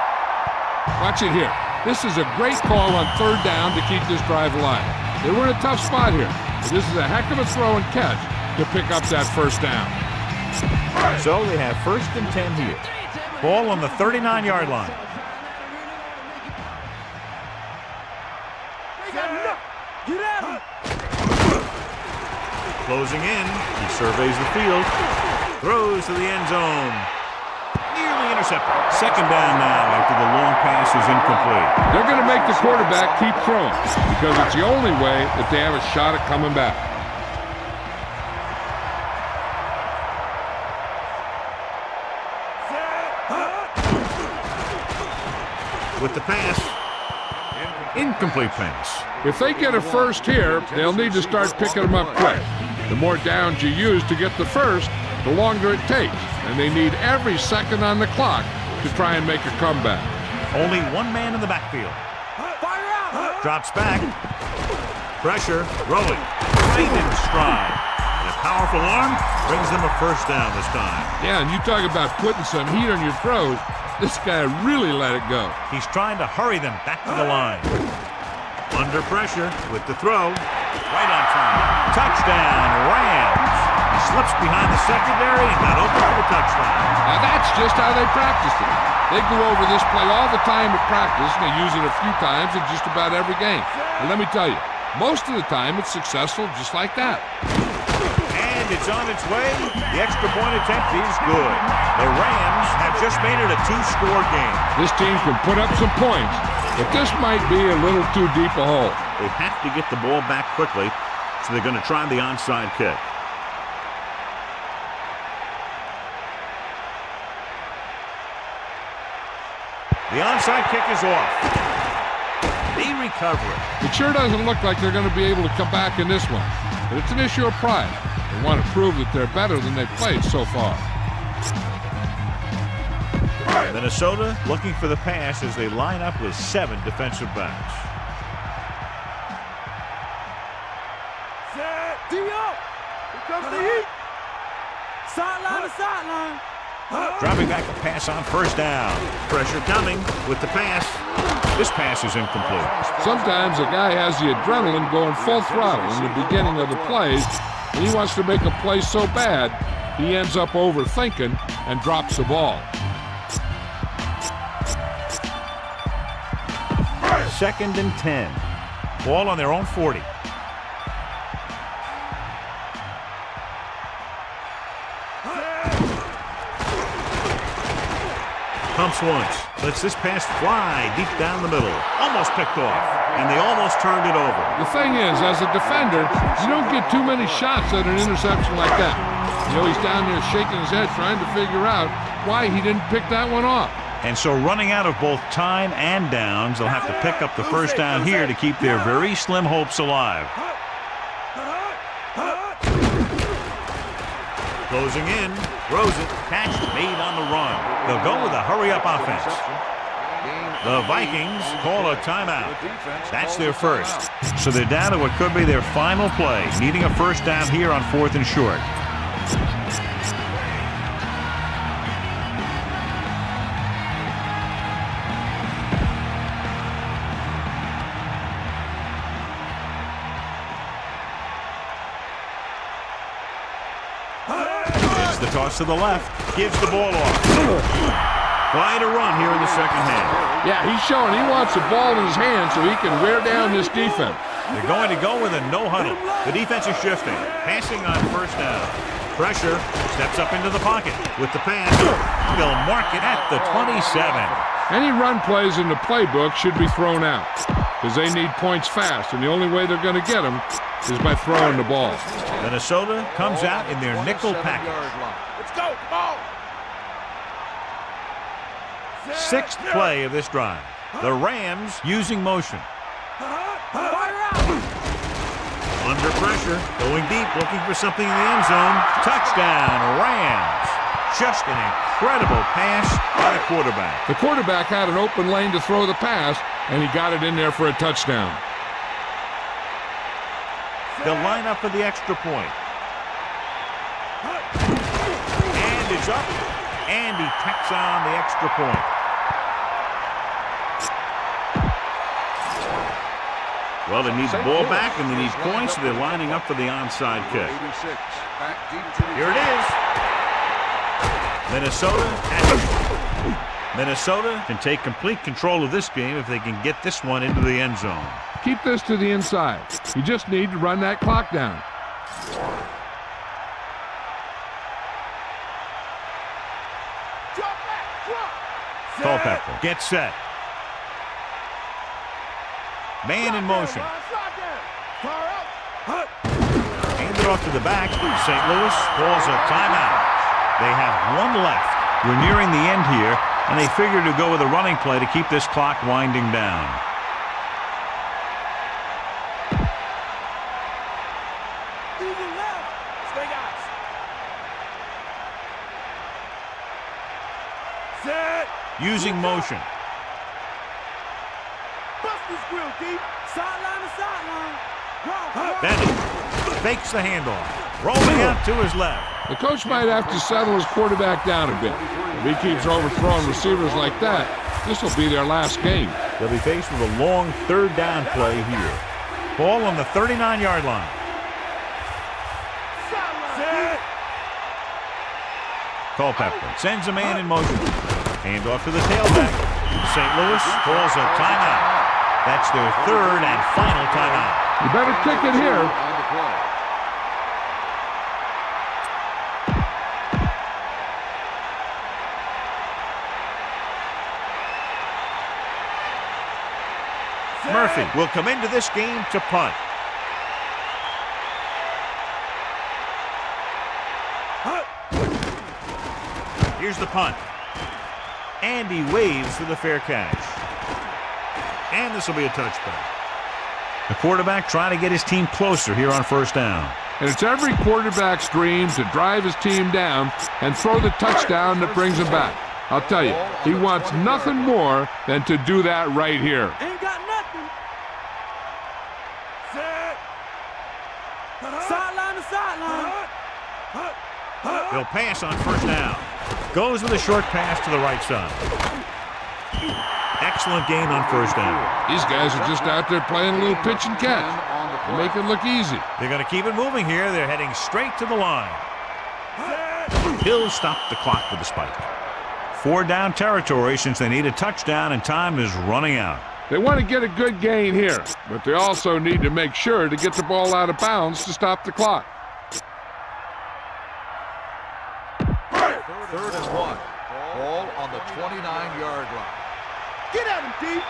Watch it here. This is a great call on 3rd down to keep this drive alive. They were in a tough spot here, but this is a heck of a throw and catch to pick up that 1st down. So they have 1st and 10 here. Ball on the 39-yard line. Get at him. Closing in, he surveys the field, throws to the end zone. Nearly intercepted. 2nd down now after the long pass is incomplete. They're going to make the quarterback keep throwing because it's the only way that they have a shot at coming back. with the pass. Incomplete pass. If they get a first here, they'll need to start picking them up quick. The more downs you use to get the first, the longer it takes, and they need every second on the clock to try and make a comeback. Only one man in the backfield. Drops back. Pressure, rolling, right in stride. And a powerful arm brings them a first down this time. Yeah, and you talk about putting some heat on your throws. This guy really let it go. He's trying to hurry them back to the line. Under pressure with the throw. Right on time. Touchdown, Rams. He slips behind the secondary and got open for the touchdown. Now that's just how they practiced it. They go over this play all the time at practice, and they use it a few times in just about every game. And let me tell you, most of the time it's successful just like that. And it's on its way. The extra point attempt is good. The Rams have just made it a two-score game. This team can put up some points, but this might be a little too deep a hole. They have to get the ball back quickly, so they're going to try the onside kick. The onside kick is off. They recover it. It sure doesn't look like they're going to be able to come back in this one, but it's an issue of pride. They want to prove that they're better than they've played so far. Minnesota looking for the pass as they line up with 7 defensive backs. D up. Here comes the heat. Sideline to sideline. Dropping back a pass on first down. Pressure coming with the pass. This pass is incomplete. Sometimes a guy has the adrenaline going full throttle in the beginning of the plays, and he wants to make a play so bad, he ends up overthinking and drops the ball. 2nd and 10. Ball on their own 40. Pumps once. Lets this pass fly deep down the middle. Almost picked off. And they almost turned it over. The thing is, as a defender, you don't get too many shots at an interception like that. You know, he's down there shaking his head trying to figure out why he didn't pick that one off. And so running out of both time and downs, they'll have to pick up the first down here to keep their very slim hopes alive. Closing in, throws it, catch made on the run. They'll go with a hurry-up offense. The Vikings call a timeout. That's their first. So they're down to what could be their final play, needing a first down here on 4th and short. The toss to the left, gives the ball off. Quite a run here in the second half. Yeah, he's showing he wants the ball in his hand so he can wear down this defense. They're going to go with a no huddle. The defense is shifting, passing on first down. Pressure, steps up into the pocket with the pass. They'll mark it at the 27. Any run plays in the playbook should be thrown out because they need points fast, and the only way they're going to get them is by throwing the ball. Minnesota comes out in their nickel package. Let's go, ball. 6th play of this drive. The Rams using motion. Under pressure, going deep, looking for something in the end zone. Touchdown, Rams. Just an incredible pass by the quarterback. The quarterback had an open lane to throw the pass, and he got it in there for a touchdown. They'll line up for the extra point. And it's up. And he tacks on the extra point. Well, they need the ball back and they need points, so they're lining up for the onside kick. Here it is. Minnesota can take complete control of this game if they can get this one into the end zone. Keep this to the inside. You just need to run that clock down. Culpepper gets set. Man in motion. Hand it off to the back. St. Louis calls a timeout. They have one left. We're nearing the end here, And they figure to go with a running play to keep this clock winding down. Using motion. Bust this grill, D. Sideline to sideline. Bennett fakes the handoff. Rolling out to his left. The coach might have to settle his quarterback down a bit. If he keeps overthrowing receivers like that, this will be their last game. They'll be faced with a long third down play here. Ball on the 39-yard line. Culpepper sends a man in motion. Handoff to the tailback. St. Louis calls a timeout. That's their third and final timeout. You better kick it here. On the play. Murphy will come into this game to punt. Here's the punt. And he waves for the fair catch. And this will be a touchback. The quarterback trying to get his team closer here on first down. And it's every quarterback's dream to drive his team down and throw the touchdown that brings him back. I'll tell you, he wants nothing more than to do that right here. Ain't got nothing. Sideline to sideline. He'll pass on first down. Goes with a short pass to the right side. Excellent gain on first down. These guys are just out there playing a little pitch and catch. They make it look easy. They're going to keep it moving here. They're heading straight to the line. He'll stop the clock with the spike. 4 down territory since they need a touchdown and time is running out. They want to get a good gain here, but they also need to make sure to get the ball out of bounds to stop the clock. Third and 1. Ball on the 29-yard line. Get at him, D.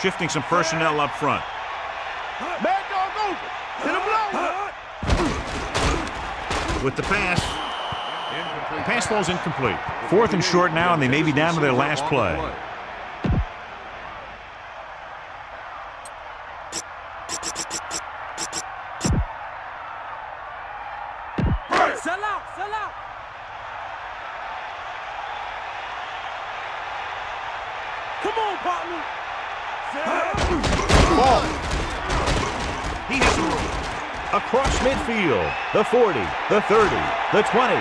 Shifting some personnel up front. Mad dog over. Hit him low. With the pass. The pass falls incomplete. 4th and short now, and they may be down to their last play. Sell out, sell out. Come on, partner. Ball. He has the room. Across midfield. The 40, the 30, the 20.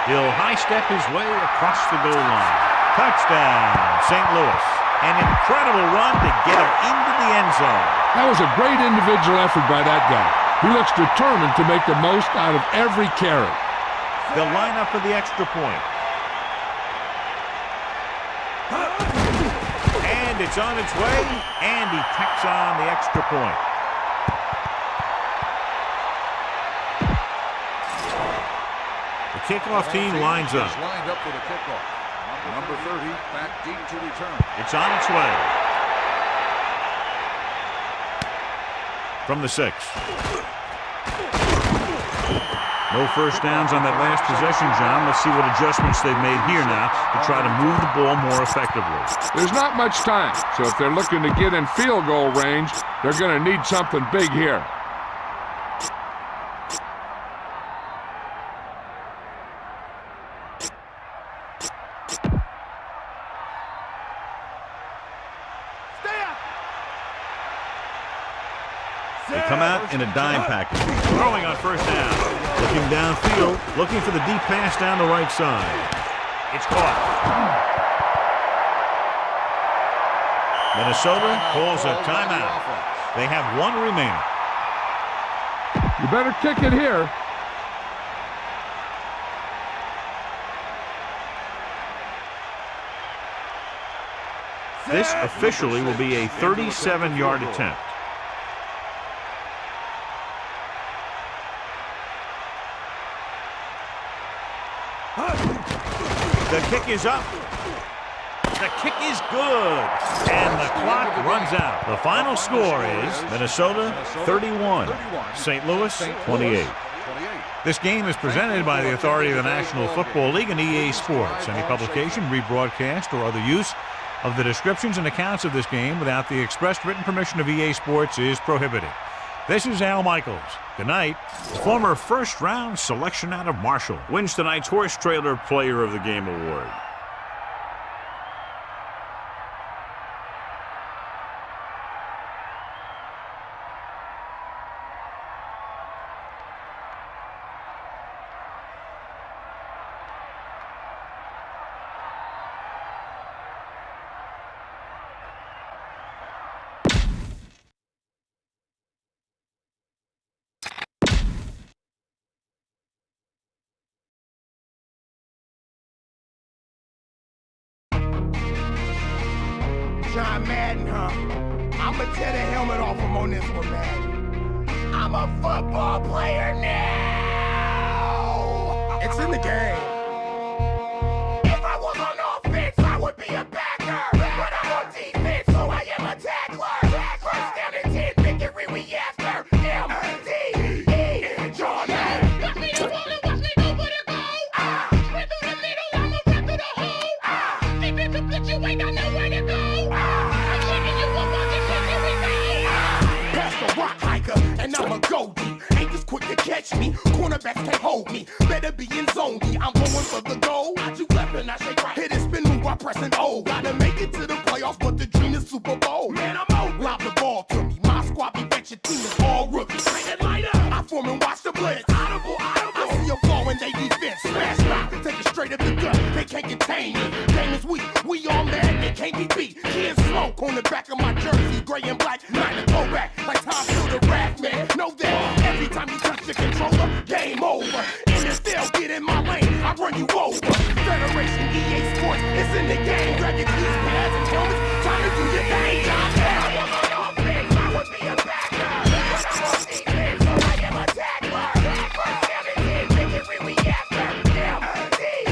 He'll high-step his way across the goal line. Touchdown, St. Louis. An incredible run to get him into the end zone. That was a great individual effort by that guy. He looks determined to make the most out of every carry. They'll line up for the extra point. And it's on its way, and he tacks on the extra point. The kickoff team lines up. Lined up for the kickoff. Number 30 back deep to return. It's on its way. From the 6. No first downs on that last possession, John. Let's see what adjustments they've made here now to try to move the ball more effectively. There's not much time, so if they're looking to get in field goal range, they're going to need something big here. They come out in a dime package. Throwing on first down. Looking downfield, looking for the deep pass down the right side. It's caught. Minnesota calls a timeout. They have 1 remaining. You better kick it here. This officially will be a 37-yard attempt. The kick is up. The kick is good. And the clock runs out. The final score is Minnesota 31, St. Louis 28. This game is presented by the authority of the National Football League and EA Sports. Any publication, rebroadcast, or other use of the descriptions and accounts of this game without the expressed written permission of EA Sports is prohibited. This is Al Michaels. Good night. The former first-round selection out of Marshall wins tonight's Horse Trailer Player of the Game award. John Madden, huh? I'ma tear the helmet off him on this one, Madden. I'm a football player now! It's in the game. If I was on offense, I would be a backer. But I'm on defense, so I am a tackler. First down and 10, victory we after. M-D-E, John Madden. Watch me the ball and watch me go for the goal. Straight through the middle, I'ma run through the hole. Deep into pitch, you ain't got nowhere to go. And I'm a goldie, ain't this quick to catch me. Cornerbacks can't hold me, better be in zone D. I'm going for the goal. I do left and I shake right. Hit and spin move while pressing O. Gotta make it to the playoffs, but the dream is Super Bowl. Man, I'm out. Lob the ball to me. My squad be bet your team is all rookies. Light up. I form and watch the blitz. Audible. I see a flaw in they defense. Smash rock, take it straight up the gut. They can't contain me. Game is weak. We all mad. They can't be beat. Kids smoke on the back of my jersey, gray and black. Nine to go back like Tom Fielder rap, man. Know that every time you touch the controller, game over. NFL, get in my lane, I run you over. Federation, EA Sports, it's in the game. Grab your keys, pads, and helmets. Time to do your thing. John Madden. I would be a backer. But I'm on defense, so I am a tackler. First down and 10, victory we after. M-D-E,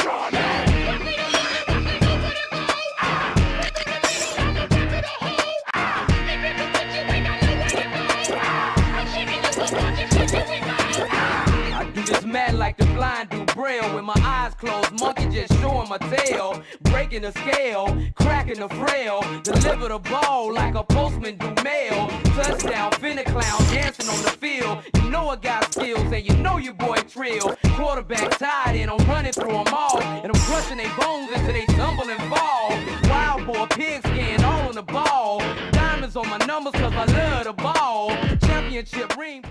John Madden. Watch me the ball and watch me go for the goal. Straight through the middle, I'ma run through the hole. Deep into pitch, you ain't got nowhere to go. I'm shaking you up, watching victory we go. I do this mad like the blind do braille with my eyes closed, monkey just showing my tail, breaking the scale, cracking the frail, deliver the ball like a postman do mail, touchdown, finna clown, dancing on the field, you know I got skills and you know your boy trill, quarterback tied and I'm running through them all, and I'm crushing their bones until they stumble and fall, wild boy, pigskin, all on the ball, diamonds on my numbers cause I love the ball, championship ring.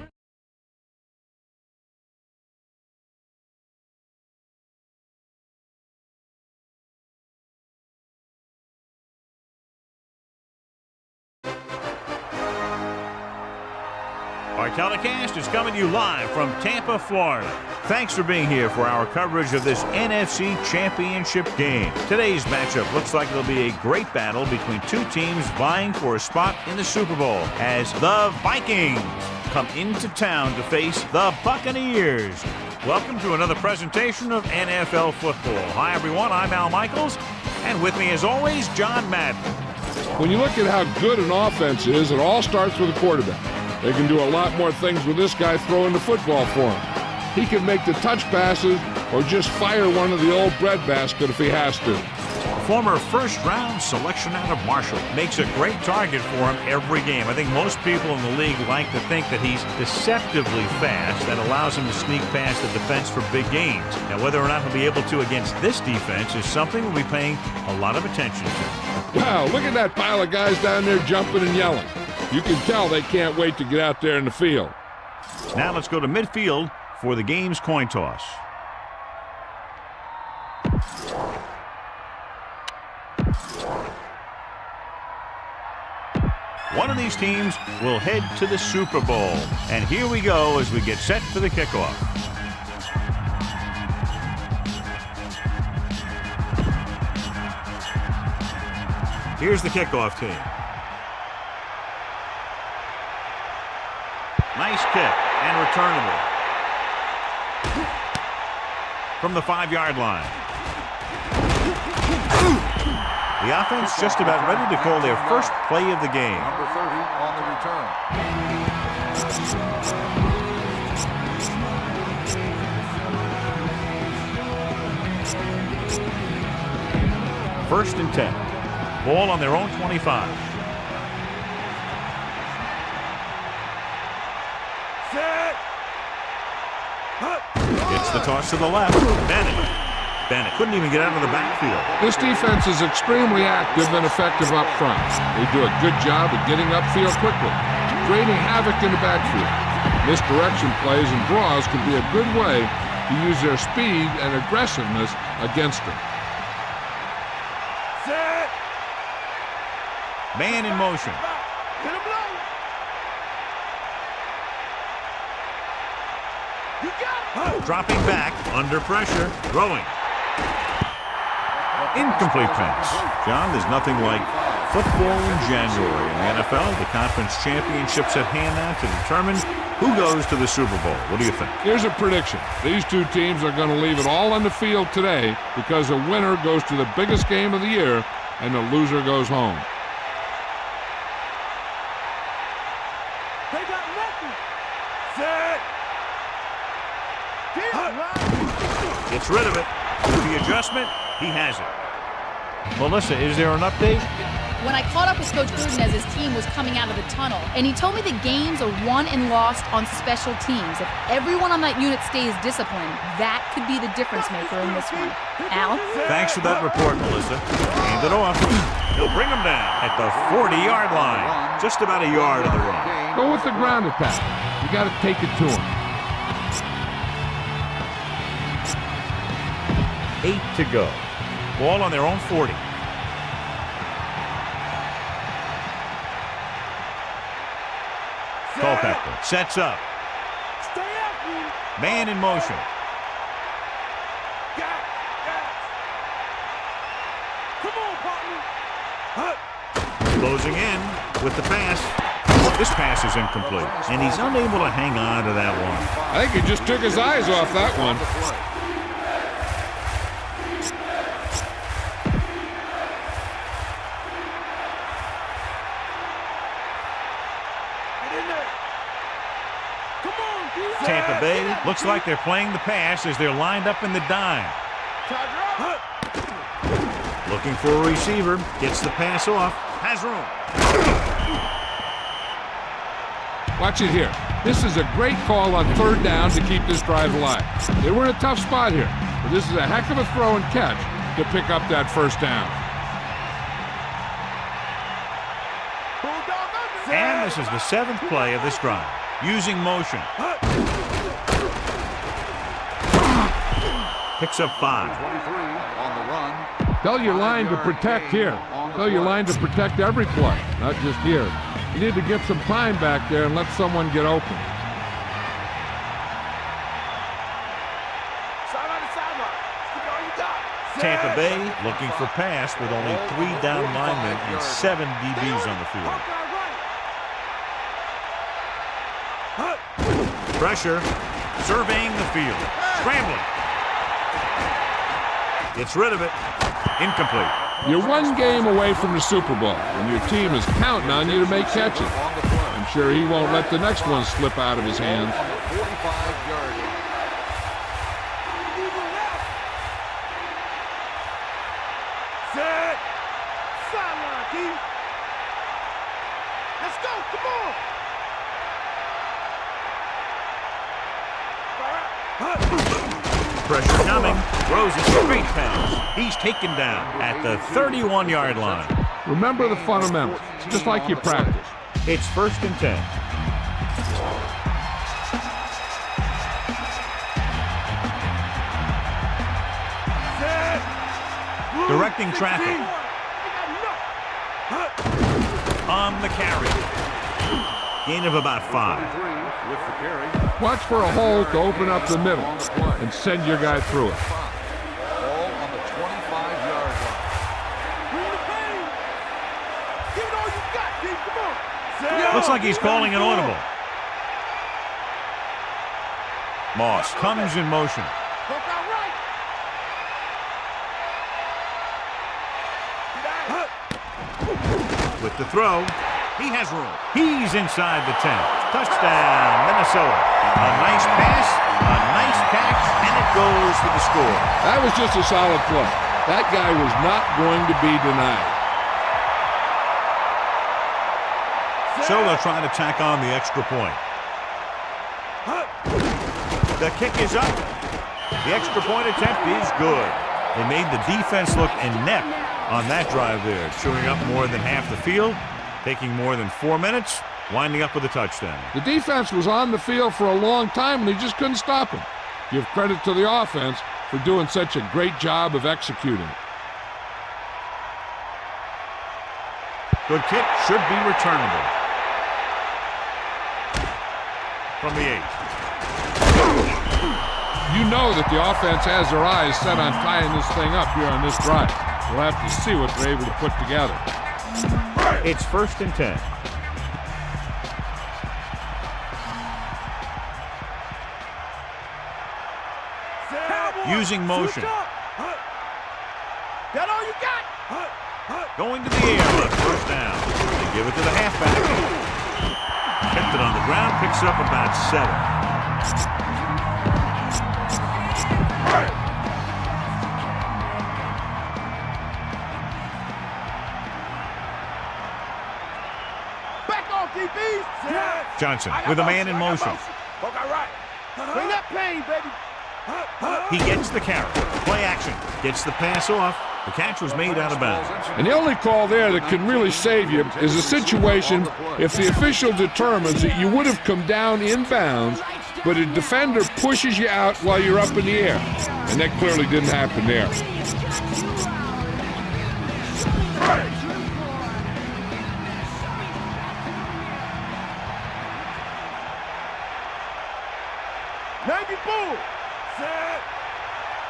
Our telecast is coming to you live from Tampa, Florida. Thanks for being here for our coverage of this NFC Championship game. Today's matchup looks like it'll be a great battle between two teams vying for a spot in the Super Bowl as the Vikings come into town to face the Buccaneers. Welcome to another presentation of NFL football. Hi, everyone. I'm Al Michaels, and with me, as always, John Madden. When you look at how good an offense is, it all starts with a quarterback. They can do a lot more things with this guy throwing the football for him. He can make the touch passes or just fire one of the old breadbasket if he has to. Former first-round selection out of Marshall makes a great target for him every game. I think most people in the league like to think that he's deceptively fast. That allows him to sneak past the defense for big gains. Now, whether or not he'll be able to against this defense is something we'll be paying a lot of attention to. Wow, look at that pile of guys down there jumping and yelling. You can tell they can't wait to get out there in the field. Now let's go to midfield for the game's coin toss. One of these teams will head to the Super Bowl. And here we go as we get set for the kickoff. Here's the kickoff team. Nice kick and returnable. From the 5-yard line. The offense just about ready to call their first play of the game. Number 30 on the return. 1st and 10. Ball on their own 25. Gets the toss to the left. Bennett couldn't even get out of the backfield. This defense is extremely active and effective up front. They do a good job of getting upfield quickly, creating havoc in the backfield. Misdirection plays and draws can be a good way to use their speed and aggressiveness against them. Man in motion. Dropping back, under pressure, throwing. Incomplete pass. John, there's nothing like football in January. In the NFL, the conference championships at hand now to determine who goes to the Super Bowl. What do you think? Here's a prediction. These two teams are going to leave it all on the field today because the winner goes to the biggest game of the year and the loser goes home. They got nothing. Gets rid of it. With the adjustment, he has it. Melissa, is there an update? When I caught up with Coach Gruden as his team was coming out of the tunnel, and he told me the games are won and lost on special teams. If everyone on that unit stays disciplined, that could be the difference maker in this one. Al? Thanks for that report, Melissa. Hand it off. He'll bring him down at the 40-yard line. Just about a yard of the run. Go with the ground attack. You got to take it to him. 8 to go. Ball on their own 40. Culpepper sets up. Stay after him. Man in motion. Come on, partner. Closing in with the pass. This pass is incomplete, and he's unable to hang on to that one. I think he just took his eyes off that one. Tampa Bay looks like they're playing the pass as they're lined up in the dime. Looking for a receiver. Gets the pass off. Has room. Watch it here. This is a great call on 3rd down to keep this drive alive. They were in a tough spot here, but this is a heck of a throw and catch to pick up that 1st down. And this is the 7th play of this drive. Using motion. Picks up 5. 23 on the run. Tell your line to protect here. Tell your line to protect every play, not just here. You need to get some time back there and let someone get open. Tampa Bay looking for pass with only 3 down linemen and 7 DBs on the field. Pressure, surveying the field, scrambling. Gets rid of it. Incomplete. You're one game away from the Super Bowl, and your team is counting on you to make catches. I'm sure he won't let the next one slip out of his hands. 45-yard line. Set. Sideline, Key. Let's go. Come on. Pressure coming. Throws a straight pass. He's taken down at the 31-yard line. Remember the fundamentals, just like you practice. It's 1st and 10. Directing traffic. On the carry. Gain of about 5. With the carry. Watch for a hole to open up the middle and send your guy through it. Ball on the 25-yard line. Bring the pain. Give it all you got, Key. Come on. Looks like he's calling an audible. Moss comes in motion. Look out right. With the throw, he has room. He's inside the 10. Touchdown, Minnesota. A nice pass, a nice catch, and it goes for the score. That was just a solid play. That guy was not going to be denied. So they'll try to tack on the extra point. The kick is up. The extra point attempt is good. They made the defense look inept on that drive there, chewing up more than half the field, taking more than 4 minutes, winding up with a touchdown. The defense was on the field for a long time, and they just couldn't stop him. Give credit to the offense for doing such a great job of executing. Good kick, should be returnable. From the 8. You know that the offense has their eyes set on tying this thing up here on this drive. We'll have to see what they're able to put together. It's 1st and 10. Using motion. That all you got? Going to the air on 1st down. They give it to the halfback. Kept it on the ground, picks up about 7. Back off, DBs. Johnson with a man in motion. Okay, right. Bring that pain, baby. He gets the carry. Play action. Gets the pass off. The catch was made out of bounds. And the only call there that can really save you is a situation if the official determines that you would have come down in bounds, but a defender pushes you out while you're up in the air. And that clearly didn't happen there.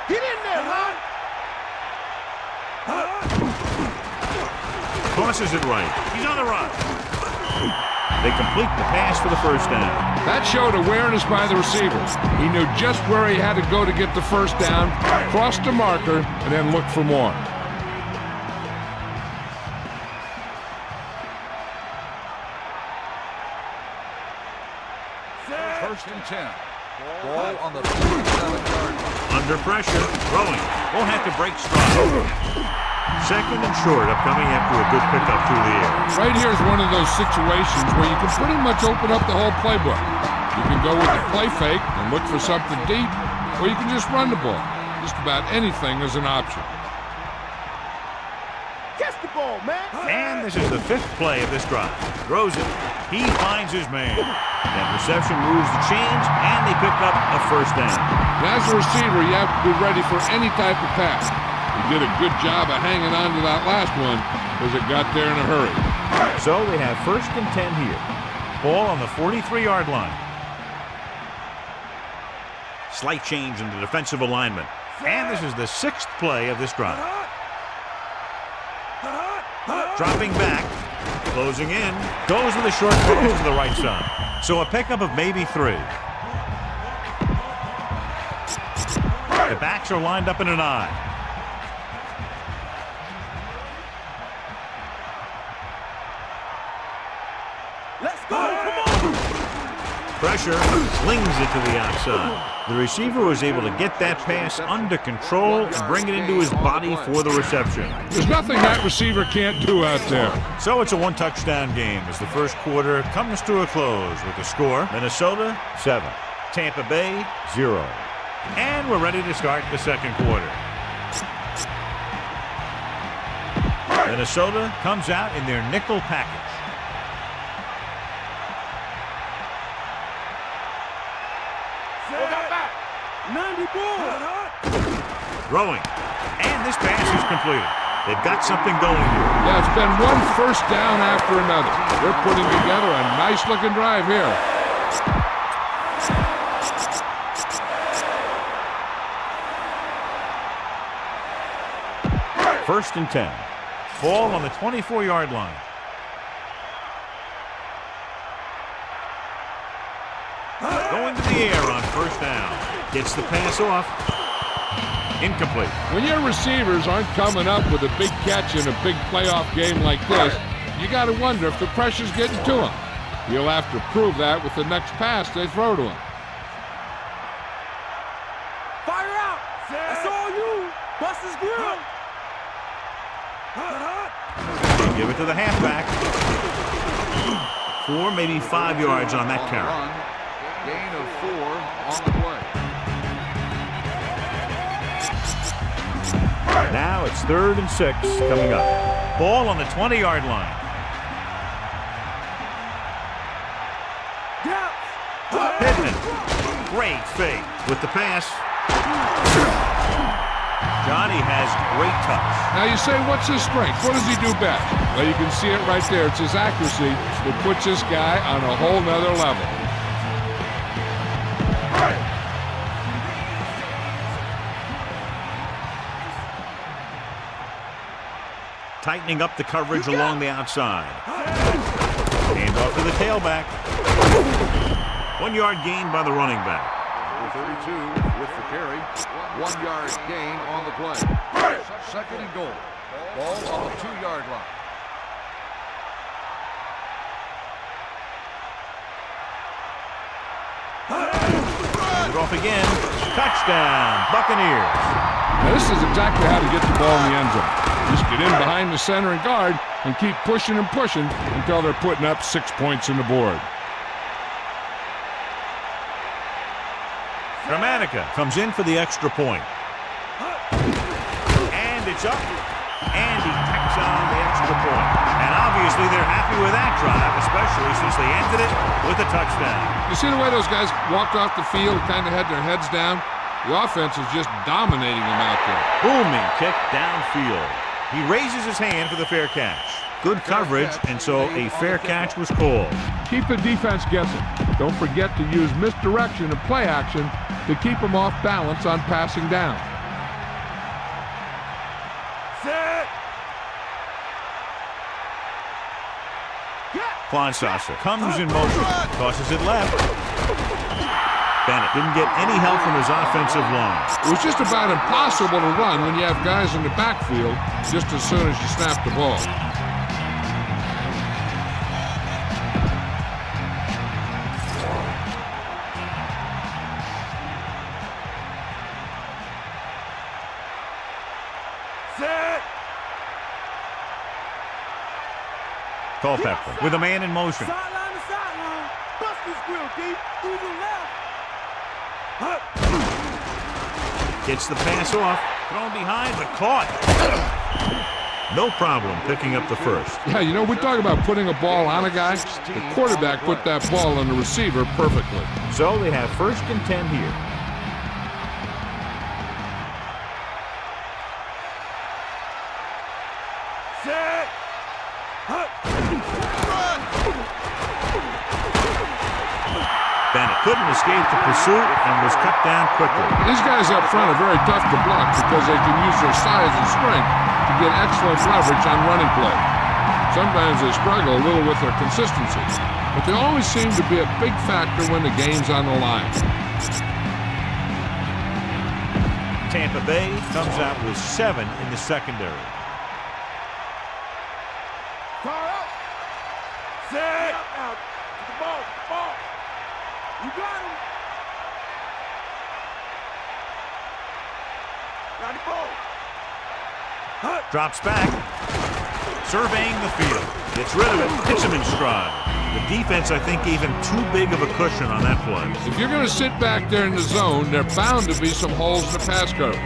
Get in there, man. Tosses it right. He's on the run. They complete the pass for the 1st down. That showed awareness by the receiver. He knew just where he had to go to get the 1st down, crossed the marker, and then looked for more. First and 10. Ball on the 47-yard line. Under pressure, throwing. Won't have to break stride. 2nd and short, upcoming after a good pickup through the air. Right here is one of those situations where you can pretty much open up the whole playbook. You can go with a play fake and look for something deep, or you can just run the ball. Just about anything is an option. Catch the ball, man. And this is the 5th play of this drive. Throws it. He finds his man. That reception moves the chains, and they pick up a 1st down. And as a receiver, you have to be ready for any type of pass. He did a good job of hanging on to that last one because it got there in a hurry. So they have 1st and 10 here. Ball on the 43-yard line. Slight change in the defensive alignment. And this is the 6th play of this drive. Dropping back, closing in, goes with a short pass to the right side. So a pickup of maybe 3. The backs are lined up in an I. Let's go, come on! Pressure, slings it to the outside. The receiver was able to get that pass under control and bring it into his body for the reception. There's nothing that receiver can't do out there. So it's a 1-touchdown game as the 1st quarter comes to a close with the score, Minnesota 7, Tampa Bay 0. And we're ready to start the 2nd quarter. Minnesota comes out in their nickel package. Throwing. And this pass is completed. They've got something going here. Yeah, it's been one 1st down after another. They're putting together a nice-looking drive here. 1st and 10. Ball on the 24-yard line. Going to the air on 1st down. Gets the pass off. Incomplete. When your receivers aren't coming up with a big catch in a big playoff game like this, you got to wonder if the pressure's getting to them. You'll have to prove that with the next pass they throw to him. Fire out! That's all you! Bust his grill! Give it to the halfback. 4, maybe 5 yards on that carry. Gain of 4 on the play. Now it's 3rd and 6 coming up. Ball on the 20-yard line. Pittman. Great fake with the pass. Johnny has great touch. Now you say, what's his strength? What does he do best? Well, you can see it right there. It's his accuracy that puts this guy on a whole nother level. Tightening up the coverage along the outside. Hand off to the tailback. 1-yard gain by the running back. 32 with the carry. 1-yard gain on the play. 2nd and goal. Ball on the 2-yard line. Hand it off again. Touchdown, Buccaneers. Now this is exactly how to get the ball in the end zone. Just get in behind the center and guard and keep pushing and pushing until they're putting up 6 points on the board. Dramatica comes in for the extra point. And it's up. And he tacks on the extra point. And obviously they're happy with that drive, especially since they ended it with a touchdown. You see the way those guys walked off the field, kind of had their heads down? The offense is just dominating them out there. Booming kick downfield. He raises his hand for the fair catch. Good coverage, and so a fair catch was called. Keep the defense guessing. Don't forget to use misdirection and play action to keep them off balance on passing down. Klonsasa comes in motion, tosses it left. Bennett didn't get any help from his offensive line. It was just about impossible to run when you have guys in the backfield just as soon as you snap the ball. Culpepper with a man in motion. Sideline to sideline. Bust this grill, D. Through the left. Gets the pass off. Thrown behind, but caught. No problem picking up the first. Yeah, you know, we talk about putting a ball on a guy. The quarterback put that ball on the receiver perfectly. So they have 1st and 10 here. Bennett couldn't escape the pursuit and was cut down quickly. These guys up front are very tough to block because they can use their size and strength to get excellent leverage on running play. Sometimes they struggle a little with their consistency, but they always seem to be a big factor when the game's on the line. Tampa Bay comes out with 7 in the secondary. Set. Out. The ball. You got him. Got the ball. Drops back. Surveying the field. Gets rid of it. Hits him in stride. The defense, I think, even too big of a cushion on that play. If you're going to sit back there in the zone, there are bound to be some holes in the pass cover.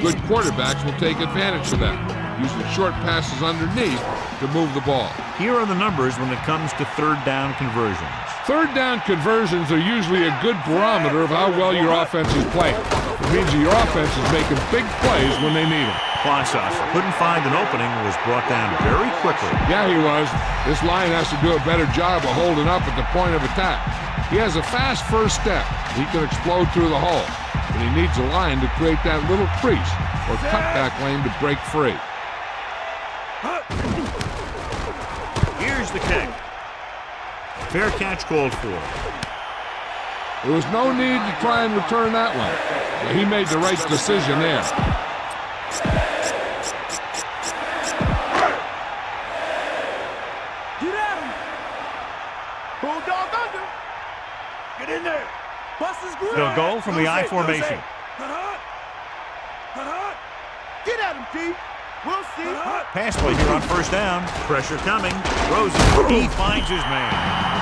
Good quarterbacks will take advantage of that, using short passes underneath to move the ball. Here are the numbers when it comes to 3rd down conversions. 3rd down conversions are usually a good barometer of how well your offense is playing. It means that your offense is making big plays when they need them. Klonsasa couldn't find an opening and was brought down very quickly. Yeah, he was. This line has to do a better job of holding up at the point of attack. He has a fast first step. He can explode through the hole. But he needs a line to create that little crease or cutback lane to break free. Here's the kick. Fair catch called for. There was no need to try and return that one. But he made the right decision there. Get at him. Bulldog under. Get in there. Bust his grill. They'll go from the I formation. Get at him, D. We'll see. Pass play here on first down. Pressure coming. Throws it. He finds his man.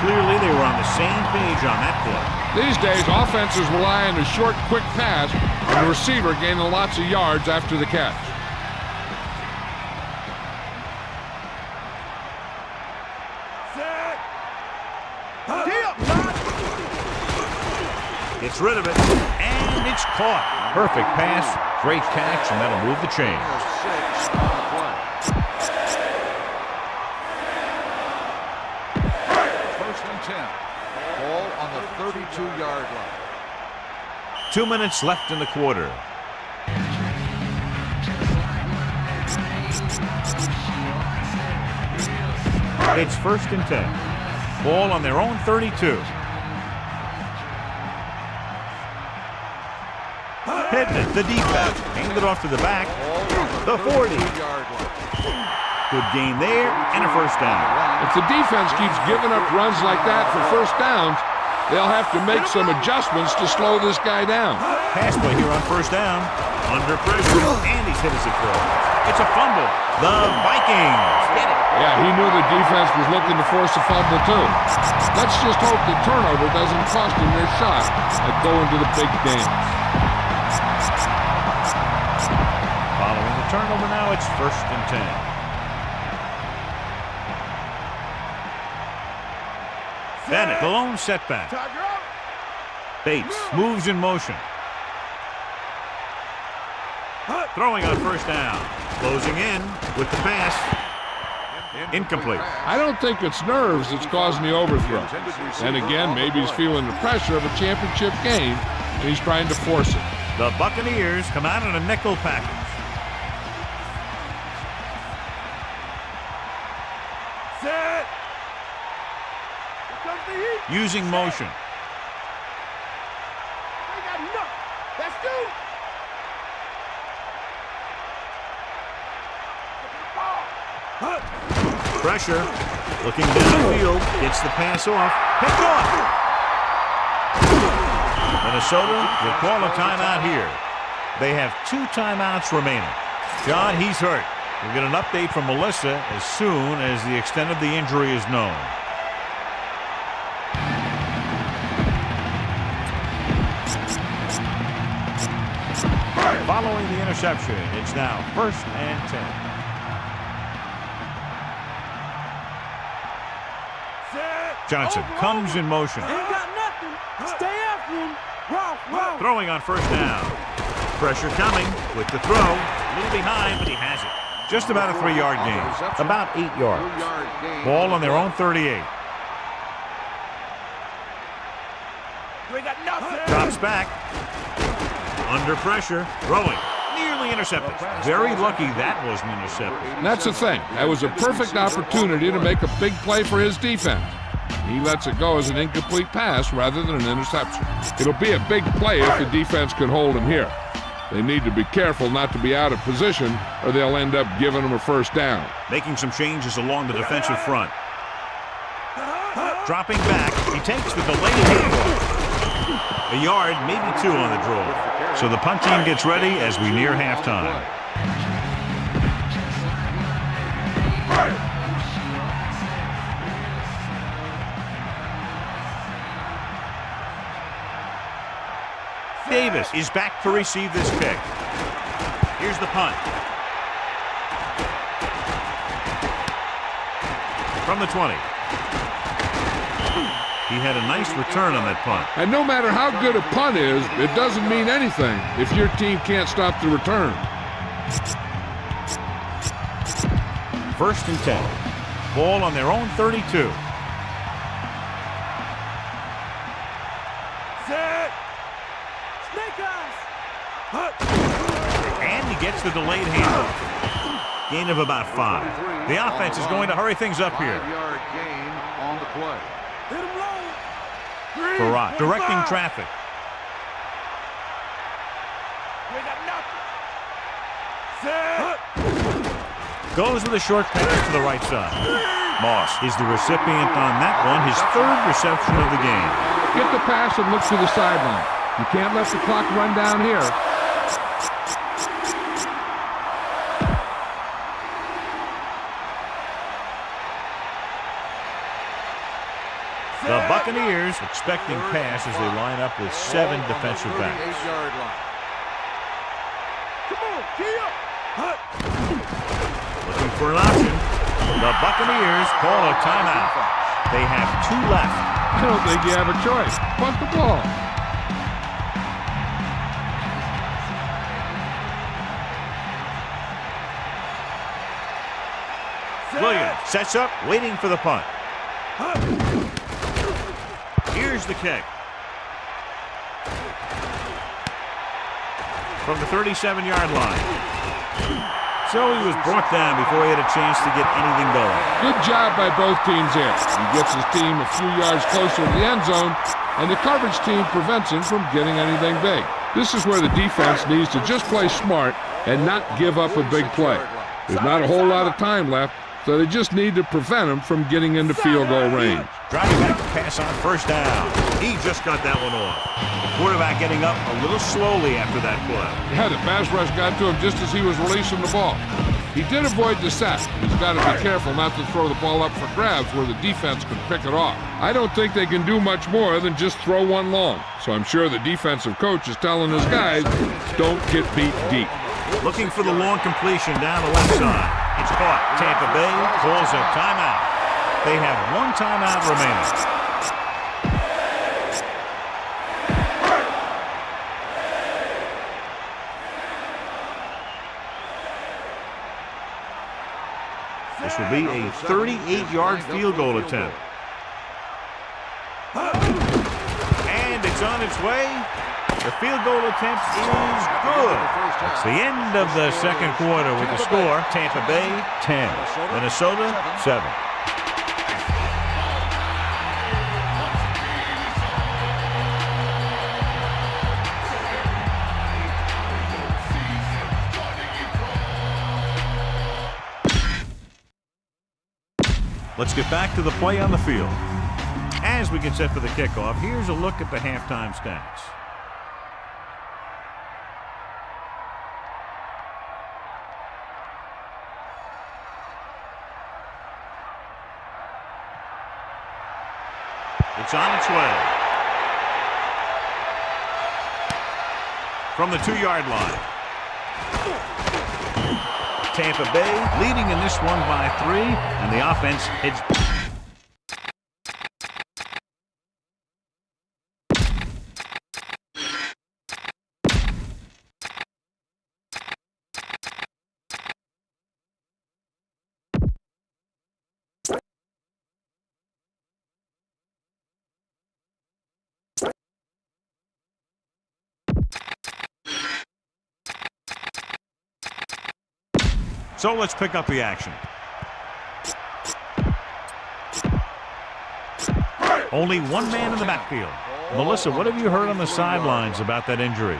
Clearly, they were on the same page on that play. These days, offenses rely on a short, quick pass and the receiver gaining lots of yards after the catch. Gets rid of it, and it's caught. Perfect pass, great catch, and that'll move the chains. 6 on the play. First and 10. Ball on the 32-yard line. 2 minutes left in the quarter. It's first and 10. Ball on their own 32. Headed the deep pass. Handed off to the back. The 40. Good gain there and a first down. If the defense keeps giving up runs like that for first downs, they'll have to make some adjustments to slow this guy down. Pass play here on first down. Under pressure, and he's hit as it throws. It's a fumble. The Vikings get it. Yeah, he knew the defense was looking to force a fumble too. Let's just hope the turnover doesn't cost them their shot at going to the big dance. Following the turnover now, it's first and 10. Bennett, the lone setback. Bates moves in motion. Throwing on first down. Closing in with the pass. Incomplete. I don't think it's nerves that's causing the overthrow. And again, maybe he's feeling the pressure of a championship game, and he's trying to force it. The Buccaneers come out in a nickel package. Set. Here comes the heat. Using motion. They got enough. That's two. Pressure. Looking downfield. Gets the pass off. Picked off. Minnesota will call a timeout here. They have 2 timeouts remaining. John, he's hurt. We'll get an update from Melissa as soon as the extent of the injury is known. Following the interception, it's now first and 10. Johnson comes in motion. Ain't got nothing. Stay after him. Ralph. Throwing on first down. Pressure coming with the throw. A little behind, but he has it. Just about a 3-yard gain. About 8 yards. Ball on their own 38. We got nothing. Drops back. Under pressure. Throwing. Nearly intercepted. Very lucky that wasn't intercepted. And that's the thing. That was a perfect opportunity to make a big play for his defense. He lets it go as an incomplete pass rather than an interception. It'll be a big play if the defense can hold him here. They need to be careful not to be out of position or they'll end up giving him a first down. Making some changes along the defensive front. Dropping back. He takes the delayed handoff. A yard, maybe 2 on the draw. So the punt team gets ready as we near halftime. Davis is back to receive this kick. Here's the punt. From the 20. He had a nice return on that punt. And no matter how good a punt is, it doesn't mean anything if your team can't stop the return. First and 10. Ball on their own 32. And he gets the delayed handoff. Gain of about 5. The offense is going to hurry things up here. 5-yard gain on the play. Hit him low. Farrat directing traffic. We got nothing. Set. Goes with a short pass to the right side. Moss is the recipient on that one, his 3rd reception of the game. Get the pass and look to the sideline. You can't let the clock run down here. The Buccaneers expecting pass as they line up with 7 defensive backs. 38-yard line. Looking for an option. The Buccaneers call a timeout. They have 2 left. I don't think you have a choice. Punt the ball. Williams sets up, waiting for the punt. Here's the kick. From the 37-yard line. So he was brought down before he had a chance to get anything going. Good job by both teams here. He gets his team a few yards closer to the end zone, and the coverage team prevents him from getting anything big. This is where the defense needs to just play smart and not give up a big play. There's not a whole lot of time left, so they just need to prevent him from getting into field goal range. Driving back to pass on first down. He just got that one off. The quarterback getting up a little slowly after that play. Yeah, the pass rush got to him just as he was releasing the ball. He did avoid the sack. He's got to be careful not to throw the ball up for grabs where the defense can pick it off. I don't think they can do much more than just throw one long. So I'm sure the defensive coach is telling his guys, don't get beat deep. Looking for the long completion down the left side. It's caught. Tampa Bay calls a timeout. They have 1 timeout remaining. This will be a 38-yard field goal attempt. And it's on its way. The field goal attempt is good. It's the end of the second quarter with the score. Tampa Bay 10, Minnesota 7. Let's get back to the play on the field. As we get set for the kickoff, here's a look at the halftime stats. It's on its way. From the 2-yard line. Tampa Bay leading in this one by 3, and the offense heads. So let's pick up the action. Only 1 man in the backfield. Melissa, what have you heard on the sidelines about that injury?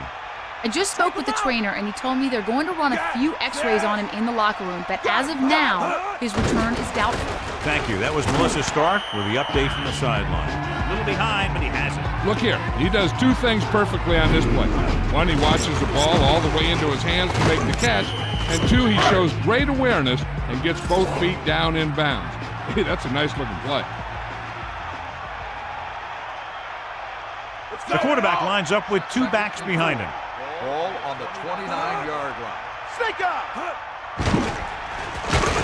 I just spoke with the trainer, and he told me they're going to run a few x-rays on him in the locker room, but as of now, his return is doubtful. Thank you. That was Melissa Stark with the update from the sideline. A little behind, but he has it. Look here. He does 2 things perfectly on this play. 1, he watches the ball all the way into his hands to make the catch, and 2, he shows great awareness and gets both feet down in bounds. Hey, that's a nice-looking play. The quarterback lines up with 2 backs behind him. Ball on the 29-yard line. Snake up!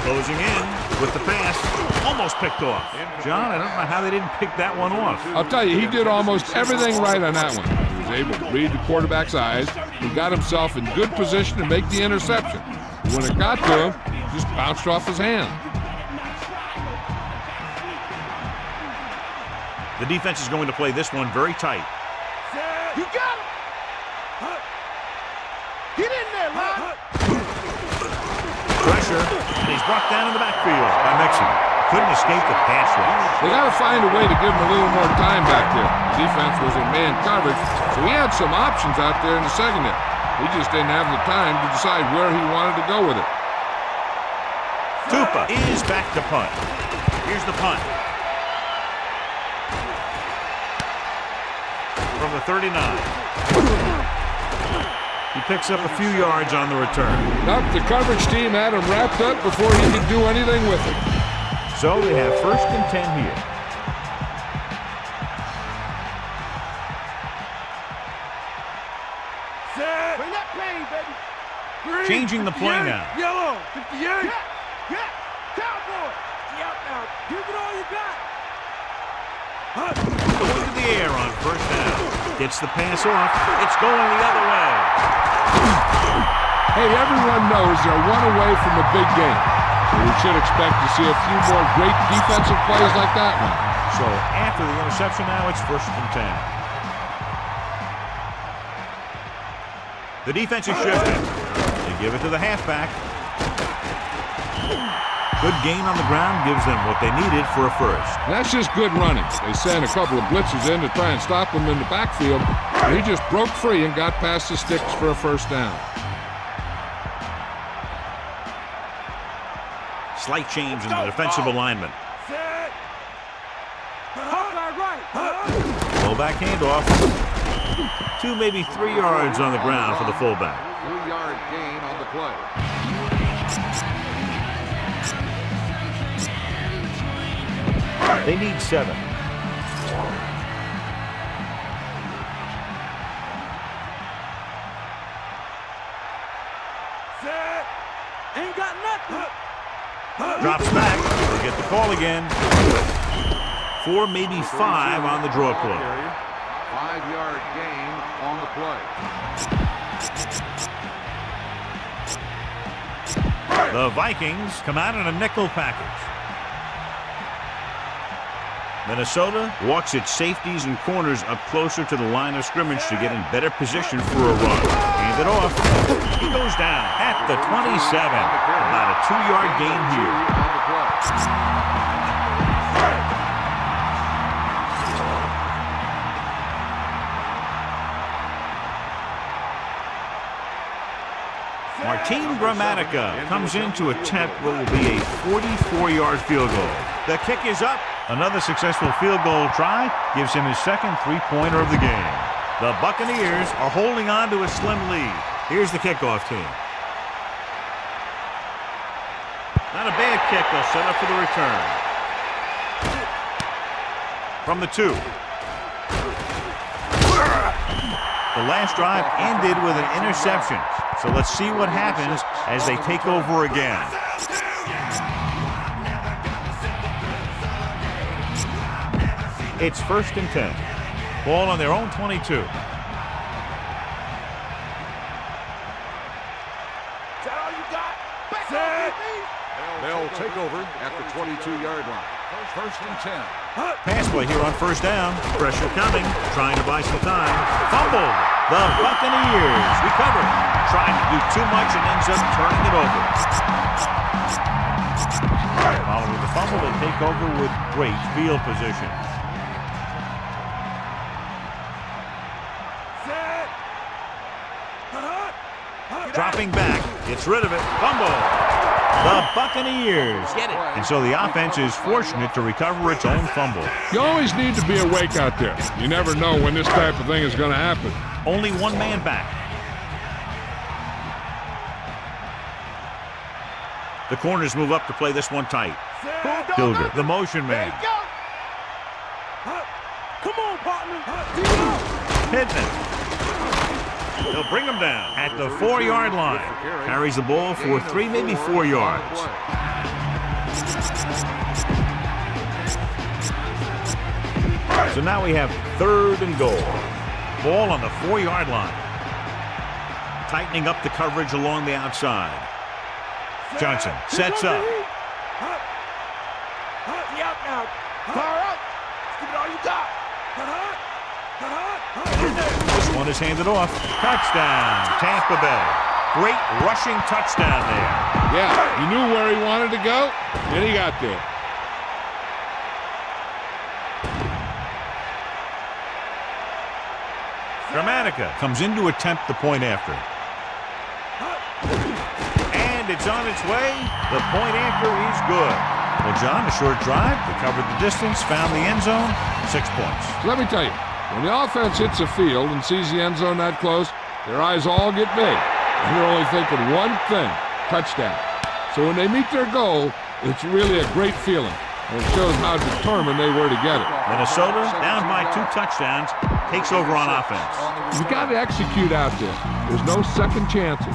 Closing in with the pass. Almost picked off. John, I don't know how they didn't pick that one off. I'll tell you, he did almost everything right on that one. He was able to read the quarterback's eyes. He got himself in good position to make the interception. When it got to him, it just bounced off his hand. The defense is going to play this one very tight. You got him! Get in there, man! Pressure, and he's brought down in the backfield by Mixon. Couldn't escape the pass rush. They got to find a way to give him a little more time back there. The defense was in man coverage, so he had some options out there in the secondary. He just didn't have the time to decide where he wanted to go with it. Tupa is back to punt. Here's the punt. From the 39. He picks up a few yards on the return. Nope, the coverage team had him wrapped up before he could do anything with it. So they have 1st and 10 here. Bring that pain, baby. Green, Changing the play now. Yellow, 58. Yeah, Cowboy. Yep, now, give it all you got. Going to the air on first down. Gets the pass off. It's going the other way. Hey, everyone knows they're one away from a big game. So we should expect to see a few more great defensive plays like that one. So after the interception now, it's 1st and 10. The defense is shifting. They give it to the halfback. Good gain on the ground gives them what they needed for a first. That's just good running. They sent a couple of blitzes in to try and stop him in the backfield, and he just broke free and got past the sticks for a first down. Slight change in the defensive alignment. Fullback handoff. 2, maybe 3 yards on the ground for the fullback. 3-yard gain on the play. They need 7. Ain't got nothing. Drops back. They get the call again. 4, maybe 5 on the draw play. 5-yard gain on the play. The Vikings come out in a nickel package. Minnesota walks its safeties and corners up closer to the line of scrimmage to get in better position for a run. Hand it off. He goes down at the 27. About a 2-yard gain here. Martin Gramatica comes in to attempt what will be a 44-yard field goal. The kick is up. Another successful field goal try gives him his second 3-pointer of the game. The Buccaneers are holding on to a slim lead. Here's the kickoff team. Not a bad kick. They'll set up for the return. From the 2. The last drive ended with an interception. So let's see what happens as they take over again. It's 1st and 10. Ball on their own 22. They'll take over at the 22-yard line. 1st and 10. Pass play here on first down. Pressure coming. Trying to buy some time. Fumbled. The Buccaneers recover. Trying to do too much and ends up turning it over. Following the fumble, they take over with great field position. Dropping back, gets rid of it. Fumble. The Buccaneers get it. And so the offense is fortunate to recover its own fumble. You always need to be awake out there. You never know when this type of thing is going to happen. Only one man back. The corners move up to play this one tight. Hilger, the motion man. Come on, partner. Pittman. They'll bring him down at the 4-yard line. Carries the ball for 3, maybe 4 yards. So now we have 3rd and goal. Ball on the 4-yard line. Tightening up the coverage along the outside. Johnson sets up. This one is handed off. Touchdown, Tampa Bay. Great rushing touchdown there. Yeah, he knew where he wanted to go, and he got there. Gramatica comes in to attempt the point after. And it's on its way. The point after is good. Well, John, a short drive. They covered the distance, found the end zone. 6 points. So let me tell you, when the offense hits the field and sees the end zone that close, their eyes all get big. And they're only thinking one thing, touchdown. So when they meet their goal, it's really a great feeling. and it shows how determined they were to get it. Minnesota, down by 2 touchdowns, takes over on offense. You got to execute out there. There's no second chances.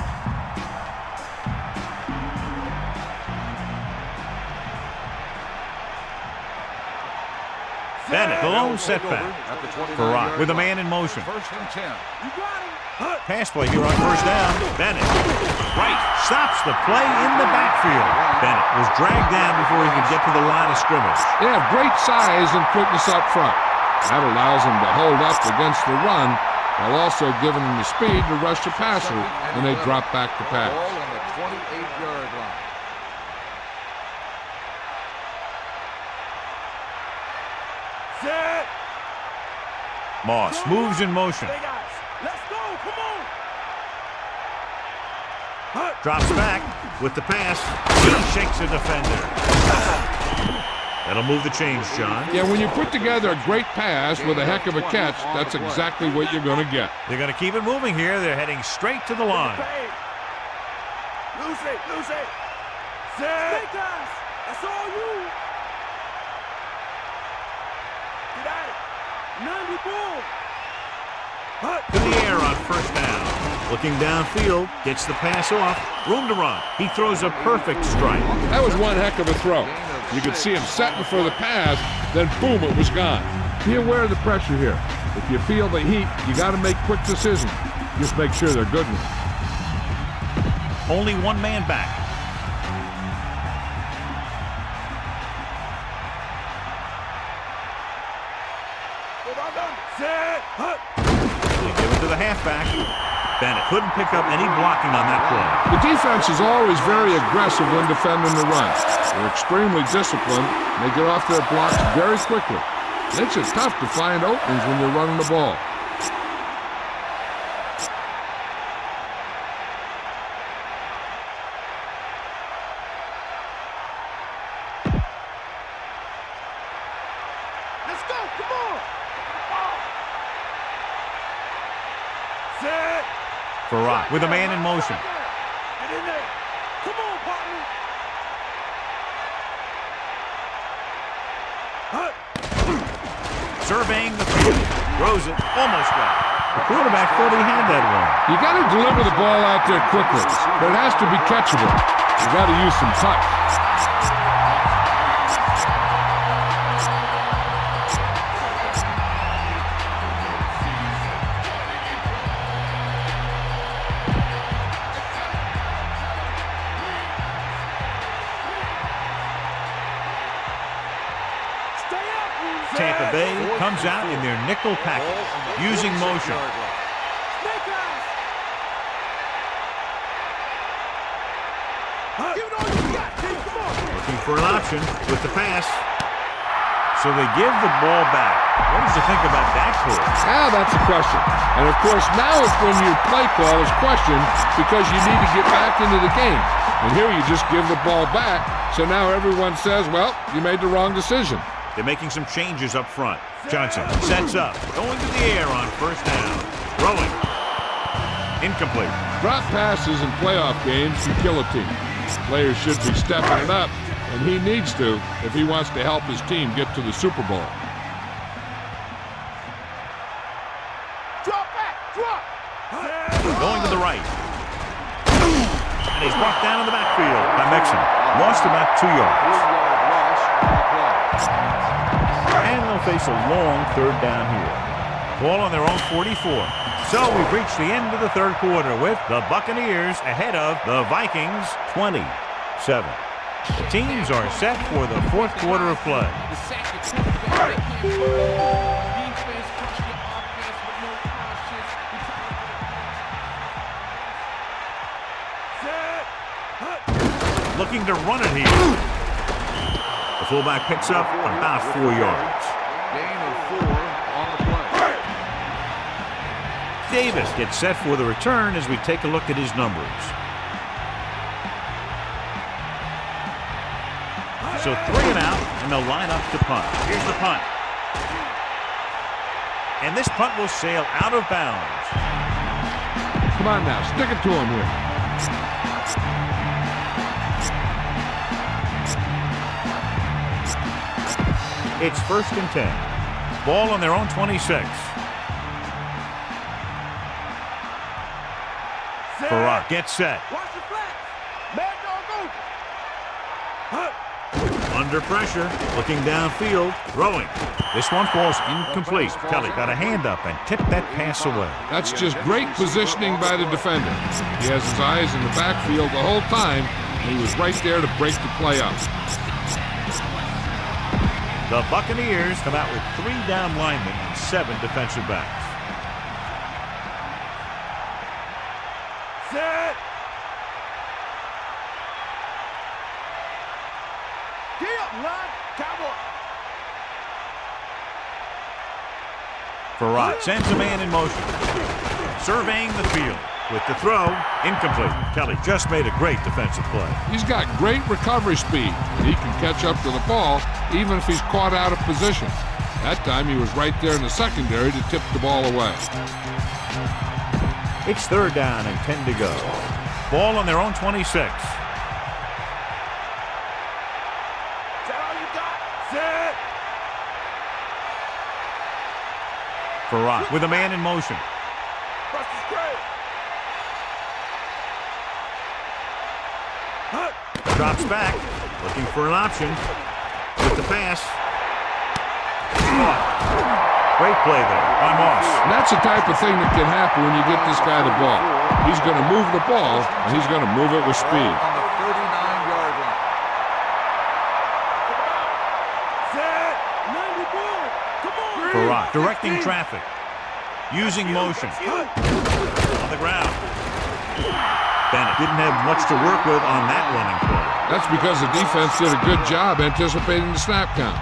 Bennett, the lone setback. Farad with a man in motion. First and 10. Pass play here on first down. Bennett, right, stops the play in the backfield. Bennett was dragged down before he could get to the line of scrimmage. They have great size and quickness up front. That allows them to hold up against the run while also giving them the speed to rush the passer when they drop back to pass. Ball on the 28-yard line. Set. Moss moves in motion. Let's go. Come on. Drops back with the pass. He shakes a defender. That'll move the chains, John. Yeah, when you put together a great pass with a heck of a catch, that's exactly what you're going to get. They're going to keep it moving here. They're heading straight to the line. Loose it. Set. That's all you. Get out. 90 ball. To the air on first down. Looking downfield, gets the pass off. Room to run. He throws a perfect strike. That was one heck of a throw. You could see him setting for the pass, then boom, it was gone. Be aware of the pressure here. If you feel the heat, you got to make quick decisions. Just make sure they're good ones. Only one man back. They give it to the halfback. Bennett couldn't pick up any blocking on that play. The defense is always very aggressive when defending the run. They're extremely disciplined. They get off their blocks very quickly. Makes it tough to find openings when you're running the ball. Let's go. Come on. Set. Farad with a man in motion. Get in there. Come on, partner. Surveying the field. Throws it. Almost got it. The quarterback thought he had that one. You got to deliver the ball out there quickly, but it has to be catchable. You got to use some touch. Tampa Bay comes out in their nickel package, using motion. Looking for an option with the pass. So they give the ball back. What does you think about that call? Now that's a question. And of course, now it's when your play call is questioned because you need to get back into the game. And here you just give the ball back. So now everyone says, well, you made the wrong decision. They're making some changes up front. Johnson sets up, going to the air on first down. Throwing. Incomplete. Drop passes in playoff games can kill a team. Players should be stepping it up, and he needs to if he wants to help his team get to the Super Bowl. Drop back. Drop. Going to the right. And he's brought down in the backfield by Mixon. Lost about 2 yards. And they'll face a long third down here. Ball on their own 44. So we've reached the end of the third quarter with the Buccaneers ahead of the Vikings 27. The teams are set for the fourth quarter of play. Looking to run it here. The fullback picks up about 4 yards. Gain of 4 on the play. Davis gets set for the return as we take a look at his numbers. So 3 and out, and they'll line up to punt. Here's the punt. And this punt will sail out of bounds. Come on now, stick it to him here. It's 1st and 10. Ball on their own 26. Farah gets set. Watch the flat. Mad dog go. Under pressure, looking downfield, throwing. This one falls incomplete. Kelly got a hand up and tipped that pass away. That's just great positioning by the defender. He has his eyes in the backfield the whole time, and he was right there to break the play up. The Buccaneers come out with 3 down linemen and 7 defensive backs. Set. Get up, line. Cowboy. Farah sends a man in motion. Surveying the field. With the throw, incomplete. Kelly just made a great defensive play. He's got great recovery speed. He can catch up to the ball even if he's caught out of position. That time he was right there in the secondary to tip the ball away. It's 3rd down and 10 to go. Ball on their own 26. Set all you got. Set. Farah with a man in motion. Bust the straight. Drops back, looking for an option. With the pass. Great play there by Moss. And that's the type of thing that can happen when you get this guy the ball. He's going to move the ball, and he's going to move it with speed. On the 39-yard line. Set. 90 ball. Come on. Farah directing traffic. Using motion. On the ground. Bennett didn't have much to work with on that running play. That's because the defense did a good job anticipating the snap count.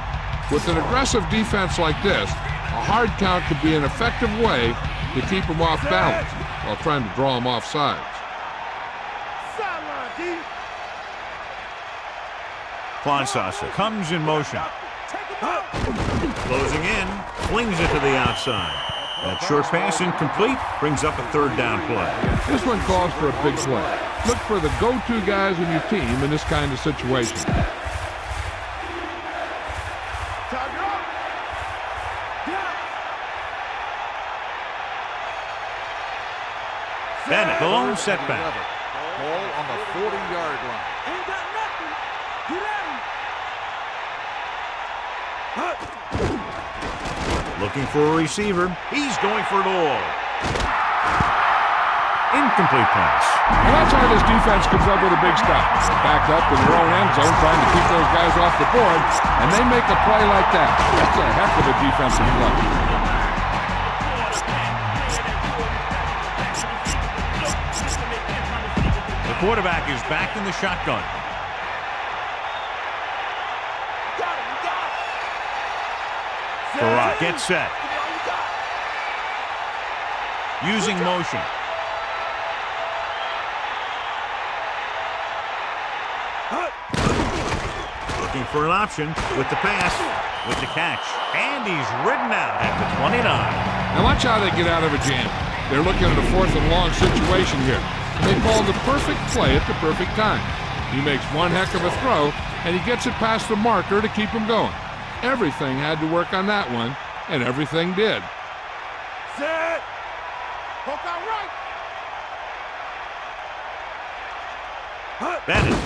With an aggressive defense like this, a hard count could be an effective way to keep them off balance while trying to draw them off sides. Sideline, D. Klonsasa comes in motion. Take him out. Closing in, flings it to the outside. That short pass incomplete, brings up a 3rd down play. This one calls for a big play. Look for the go-to guys in your team in this kind of situation. Bennett, the lone setback. Ball on the 40-yard line. Ain't got nothing. Get at him. Looking for a receiver. He's going for it all. Incomplete pass. Well, that's how this defense comes up with a big stop. They're backed up in their own end zone trying to keep those guys off the board, and they make a play like that. That's a heck of a defensive play. The quarterback is back in the shotgun. Farah gets set. Using motion. Looking for an option with the pass, with the catch. And he's ridden out at the 29. Now watch how they get out of a jam. They're looking at a 4th and long situation here. They call the perfect play at the perfect time. He makes one heck of a throw, and he gets it past the marker to keep him going. Everything had to work on that one, and everything did. Set. Poke out right. Bennett.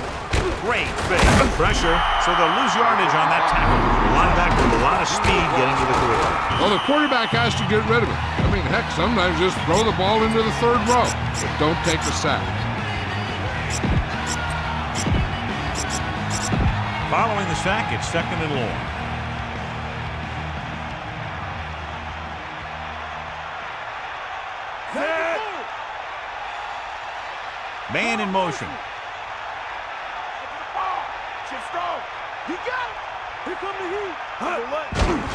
Great fake. Pressure, so they'll lose yardage on that tackle. The linebacker with a lot of speed getting to the career. Well, the quarterback has to get rid of it. I mean, heck, sometimes just throw the ball into the 3rd row, but don't take the sack. Following the sack, it's 2nd and long. Set. Man in motion. Chip strong. You got it. Here come the heat.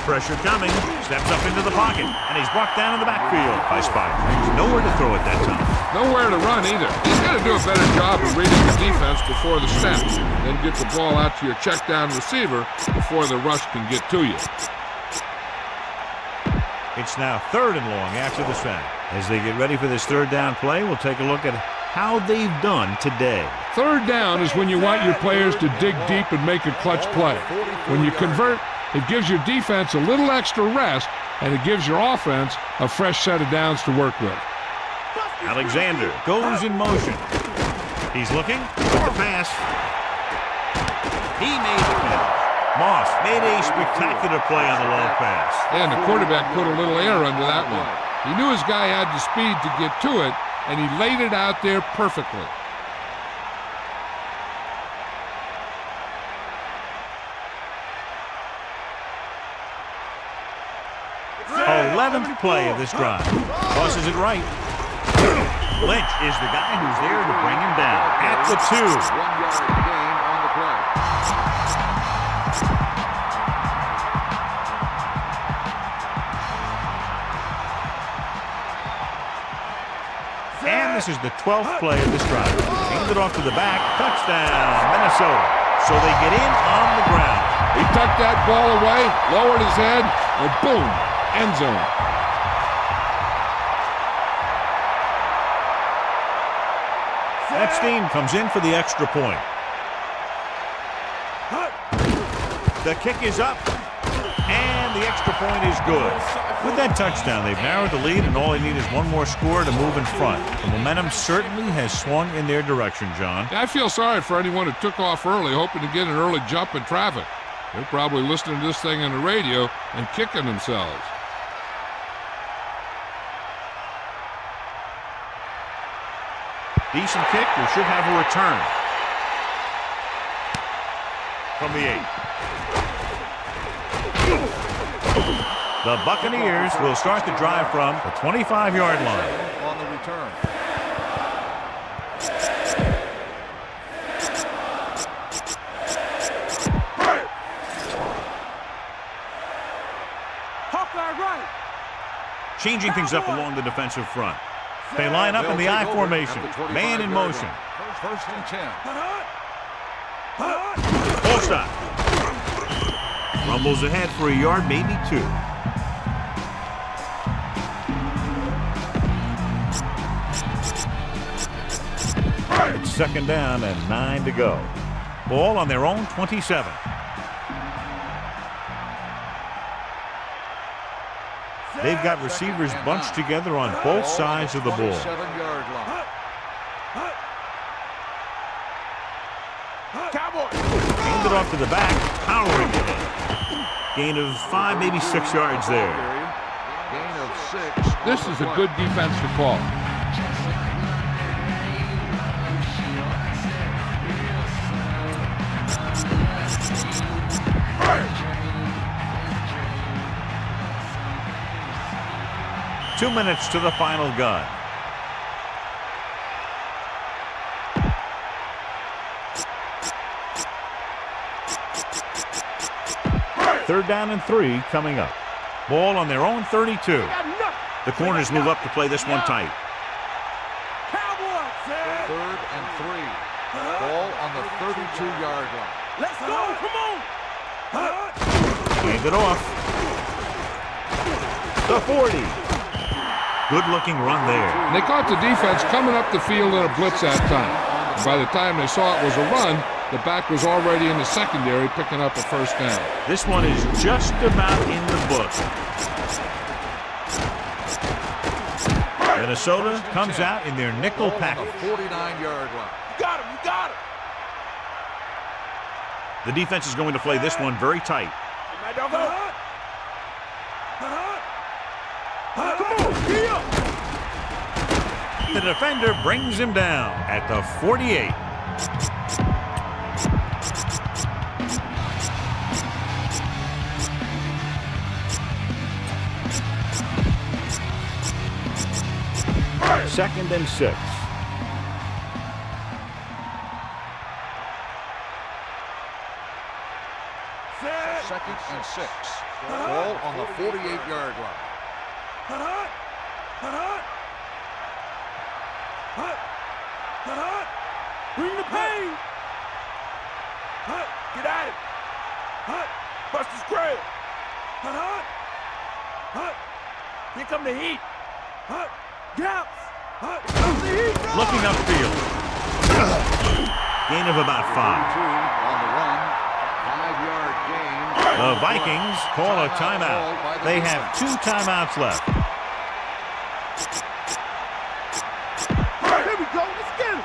Pressure coming. Steps up into the pocket. And he's brought down in the backfield by Spire. There's nowhere to throw at that time. Nowhere to run either. He's got to do a better job of reading the defense before the snap. Then get the ball out to your check down receiver before the rush can get to you. It's now 3rd and long after the sack. As they get ready for this 3rd down play, we'll take a look at how they've done today. 3rd down is when you want your players to dig deep and make a clutch play. When you convert, It gives your defense a little extra rest, and it gives your offense a fresh set of downs to work with. Alexander goes in motion. He's looking for the pass. He made the catch. Moss made a spectacular play on the long pass. And the quarterback put a little air under that one. He knew his guy had the speed to get to it, and he laid it out there perfectly. 11th play of this drive. Tosses it right. Lynch is the guy who's there to bring him down at the 2. 1-yard gain on the play. And this is the 12th play of this drive. Handed off to the back. Touchdown, Minnesota. So they get in on the ground. He tucked that ball away, lowered his head, and boom, end zone. Epstein comes in for the extra point. The kick is up, and the extra point is good. With that touchdown, they've narrowed the lead, and all they need is one more score to move in front. The momentum certainly has swung in their direction, John. I feel sorry for anyone who took off early, hoping to get an early jump in traffic. They're probably listening to this thing on the radio and kicking themselves. Decent kick. We should have a return from the 8. The Buccaneers will start the drive from the 25-yard line. On the return. Hawkeye right. Changing things up along the defensive front. They line up in the I formation. Man in motion. First and 10. Full stop. Rumbles ahead for a yard, maybe 2. It's second down and 9 to go. Ball on their own 27. They've got receivers bunched together on both sides of the ball. 7-yard line. Handed off to the back, powering it. Gain of 5, maybe 6 yards there. Gain of 6. This is a good defense to call. Two minutes to the final gun. Third down and 3 coming up. Ball on their own 32. The corners move up to play this one tight. Third and 3. Ball on the 32-yard line. Let's go. Come on. Hand it off. The 40. Good-looking run there. And they caught the defense coming up the field in a blitz that time. And by the time they saw it was a run, the back was already in the secondary picking up a first down. This one is just about in the book. Minnesota comes out in their nickel package. 49-yard line. You got him. You got him. The defense is going to play this one very tight. Come on. Get up. The defender brings him down at the 48. Second and 6. Second and 6. Ball on the 48-yard line. Bring the pain. Get at it. Bust his grab. Here come the heat. Gaps. Looking upfield. Gain of about 5. On the run. 5-yard gain. The Vikings call a timeout. They have 2 timeouts left. Here we go. Let's get him.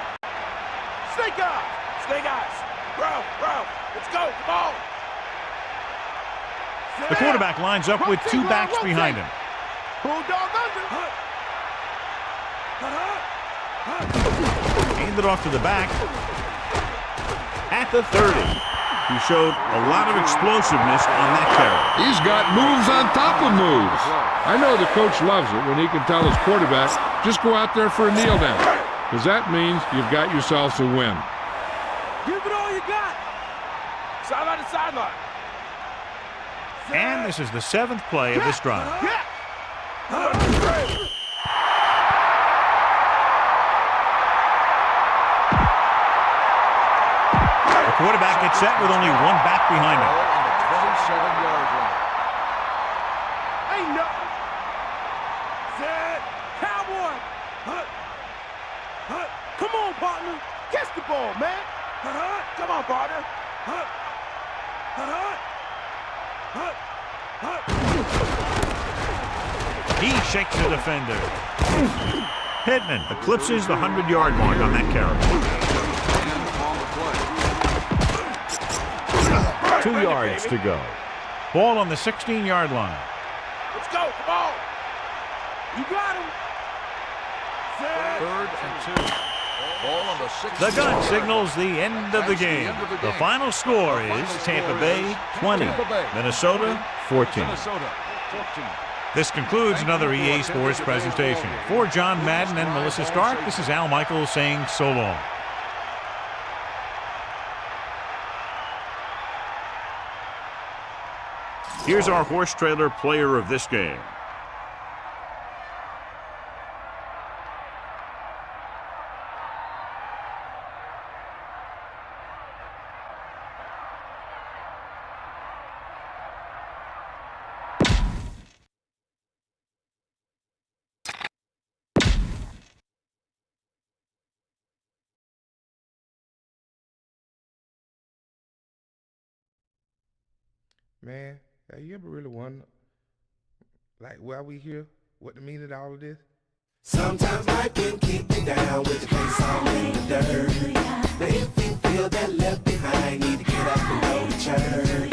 Snake eyes. Snake eyes. Ralph. Let's go. Come on. The quarterback lines up with 2 backs behind him. Bulldog under. Handed off to the back at the 30. He showed a lot of explosiveness on that carry. He's got moves on top of moves. I know the coach loves it when he can tell his quarterback, just go out there for a kneel down, because that means you've got yourselves a win. Give it all you got. Sideline to sideline. And this is the 7th play of this drive. The quarterback gets set with only 1 back behind him. On the 27-yard line. Ain't nothing. Set. Cowboy. Come on, partner. Catch the ball, man. Come on, partner. He shakes the defender. Pittman eclipses the 100-yard mark on that carry. And on the play. 2 yards to go. Ball on the 16-yard line. Let's go. Come on. You got him. 3rd and 2. Ball on the 16th. The gun signals the end of the game. The final score is Tampa Bay 20, Minnesota 14. Minnesota 14. This concludes another EA Sports presentation. For John Madden and Melissa Stark, this is Al Michaels saying so long. Here's our horse trailer player of this game. Man, have you ever really wondered, like, why we here? What the meaning of all of this? Sometimes life can keep you down with your face all in the dirt. Now if you feel that left behind, need to get up and go to church.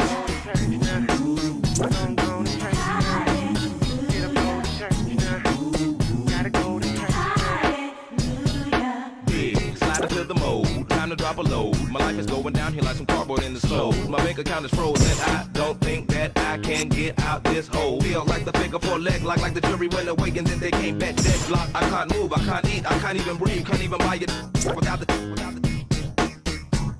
Big, slide into the mold, time to drop a load. My life is going down here like some cardboard in the stove. My bank account is frozen, I don't think that I can get out this hole. Feel like the figure 4 leg, like the jury when awakens and they can't bet dead block. I can't move, I can't eat, I can't even breathe, can't even buy it without the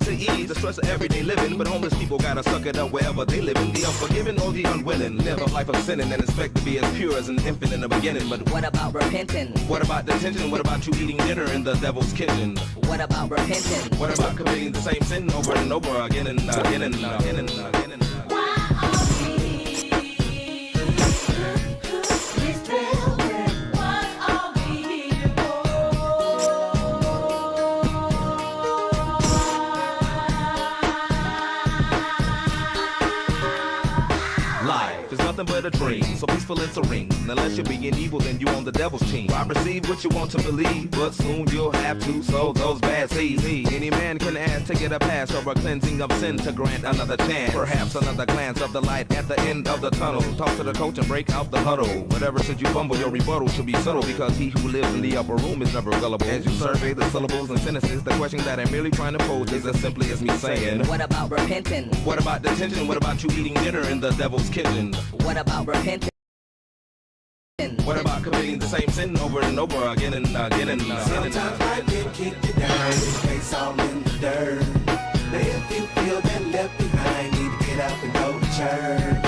to ease the stress of everyday living. But homeless people gotta suck it up wherever they live. The unforgiving or the unwilling live a life of sinning and expect to be as pure as an infant in the beginning. But What about repenting? what about detention? What about you eating dinner in the devil's kitchen? What about repenting? What about committing the same sin over and over again and again and again and again and again? Nothing but a dream, so peaceful and serene. Unless you're being evil, then you on the devil's team. I receive what you want to believe, but soon you'll have to sow those bad seeds. Any man can ask to get a pass over cleansing of sin to grant another chance. Perhaps another glance of the light at the end of the tunnel. Talk to the coach and break out the huddle. Whatever should you fumble, your rebuttal should be subtle, because he who lives in the upper room is never gullible. As you survey the syllables and sentences, the question that I'm merely trying to pose is as simply as me saying, What about repenting? what about detention? What about you eating dinner in the devil's kitchen? What about repenting? What about committing the same sin over and over again and again and again? Sometimes life can kick you down with your face all in the dirt. Now if you feel that left behind, need to get up and go to church.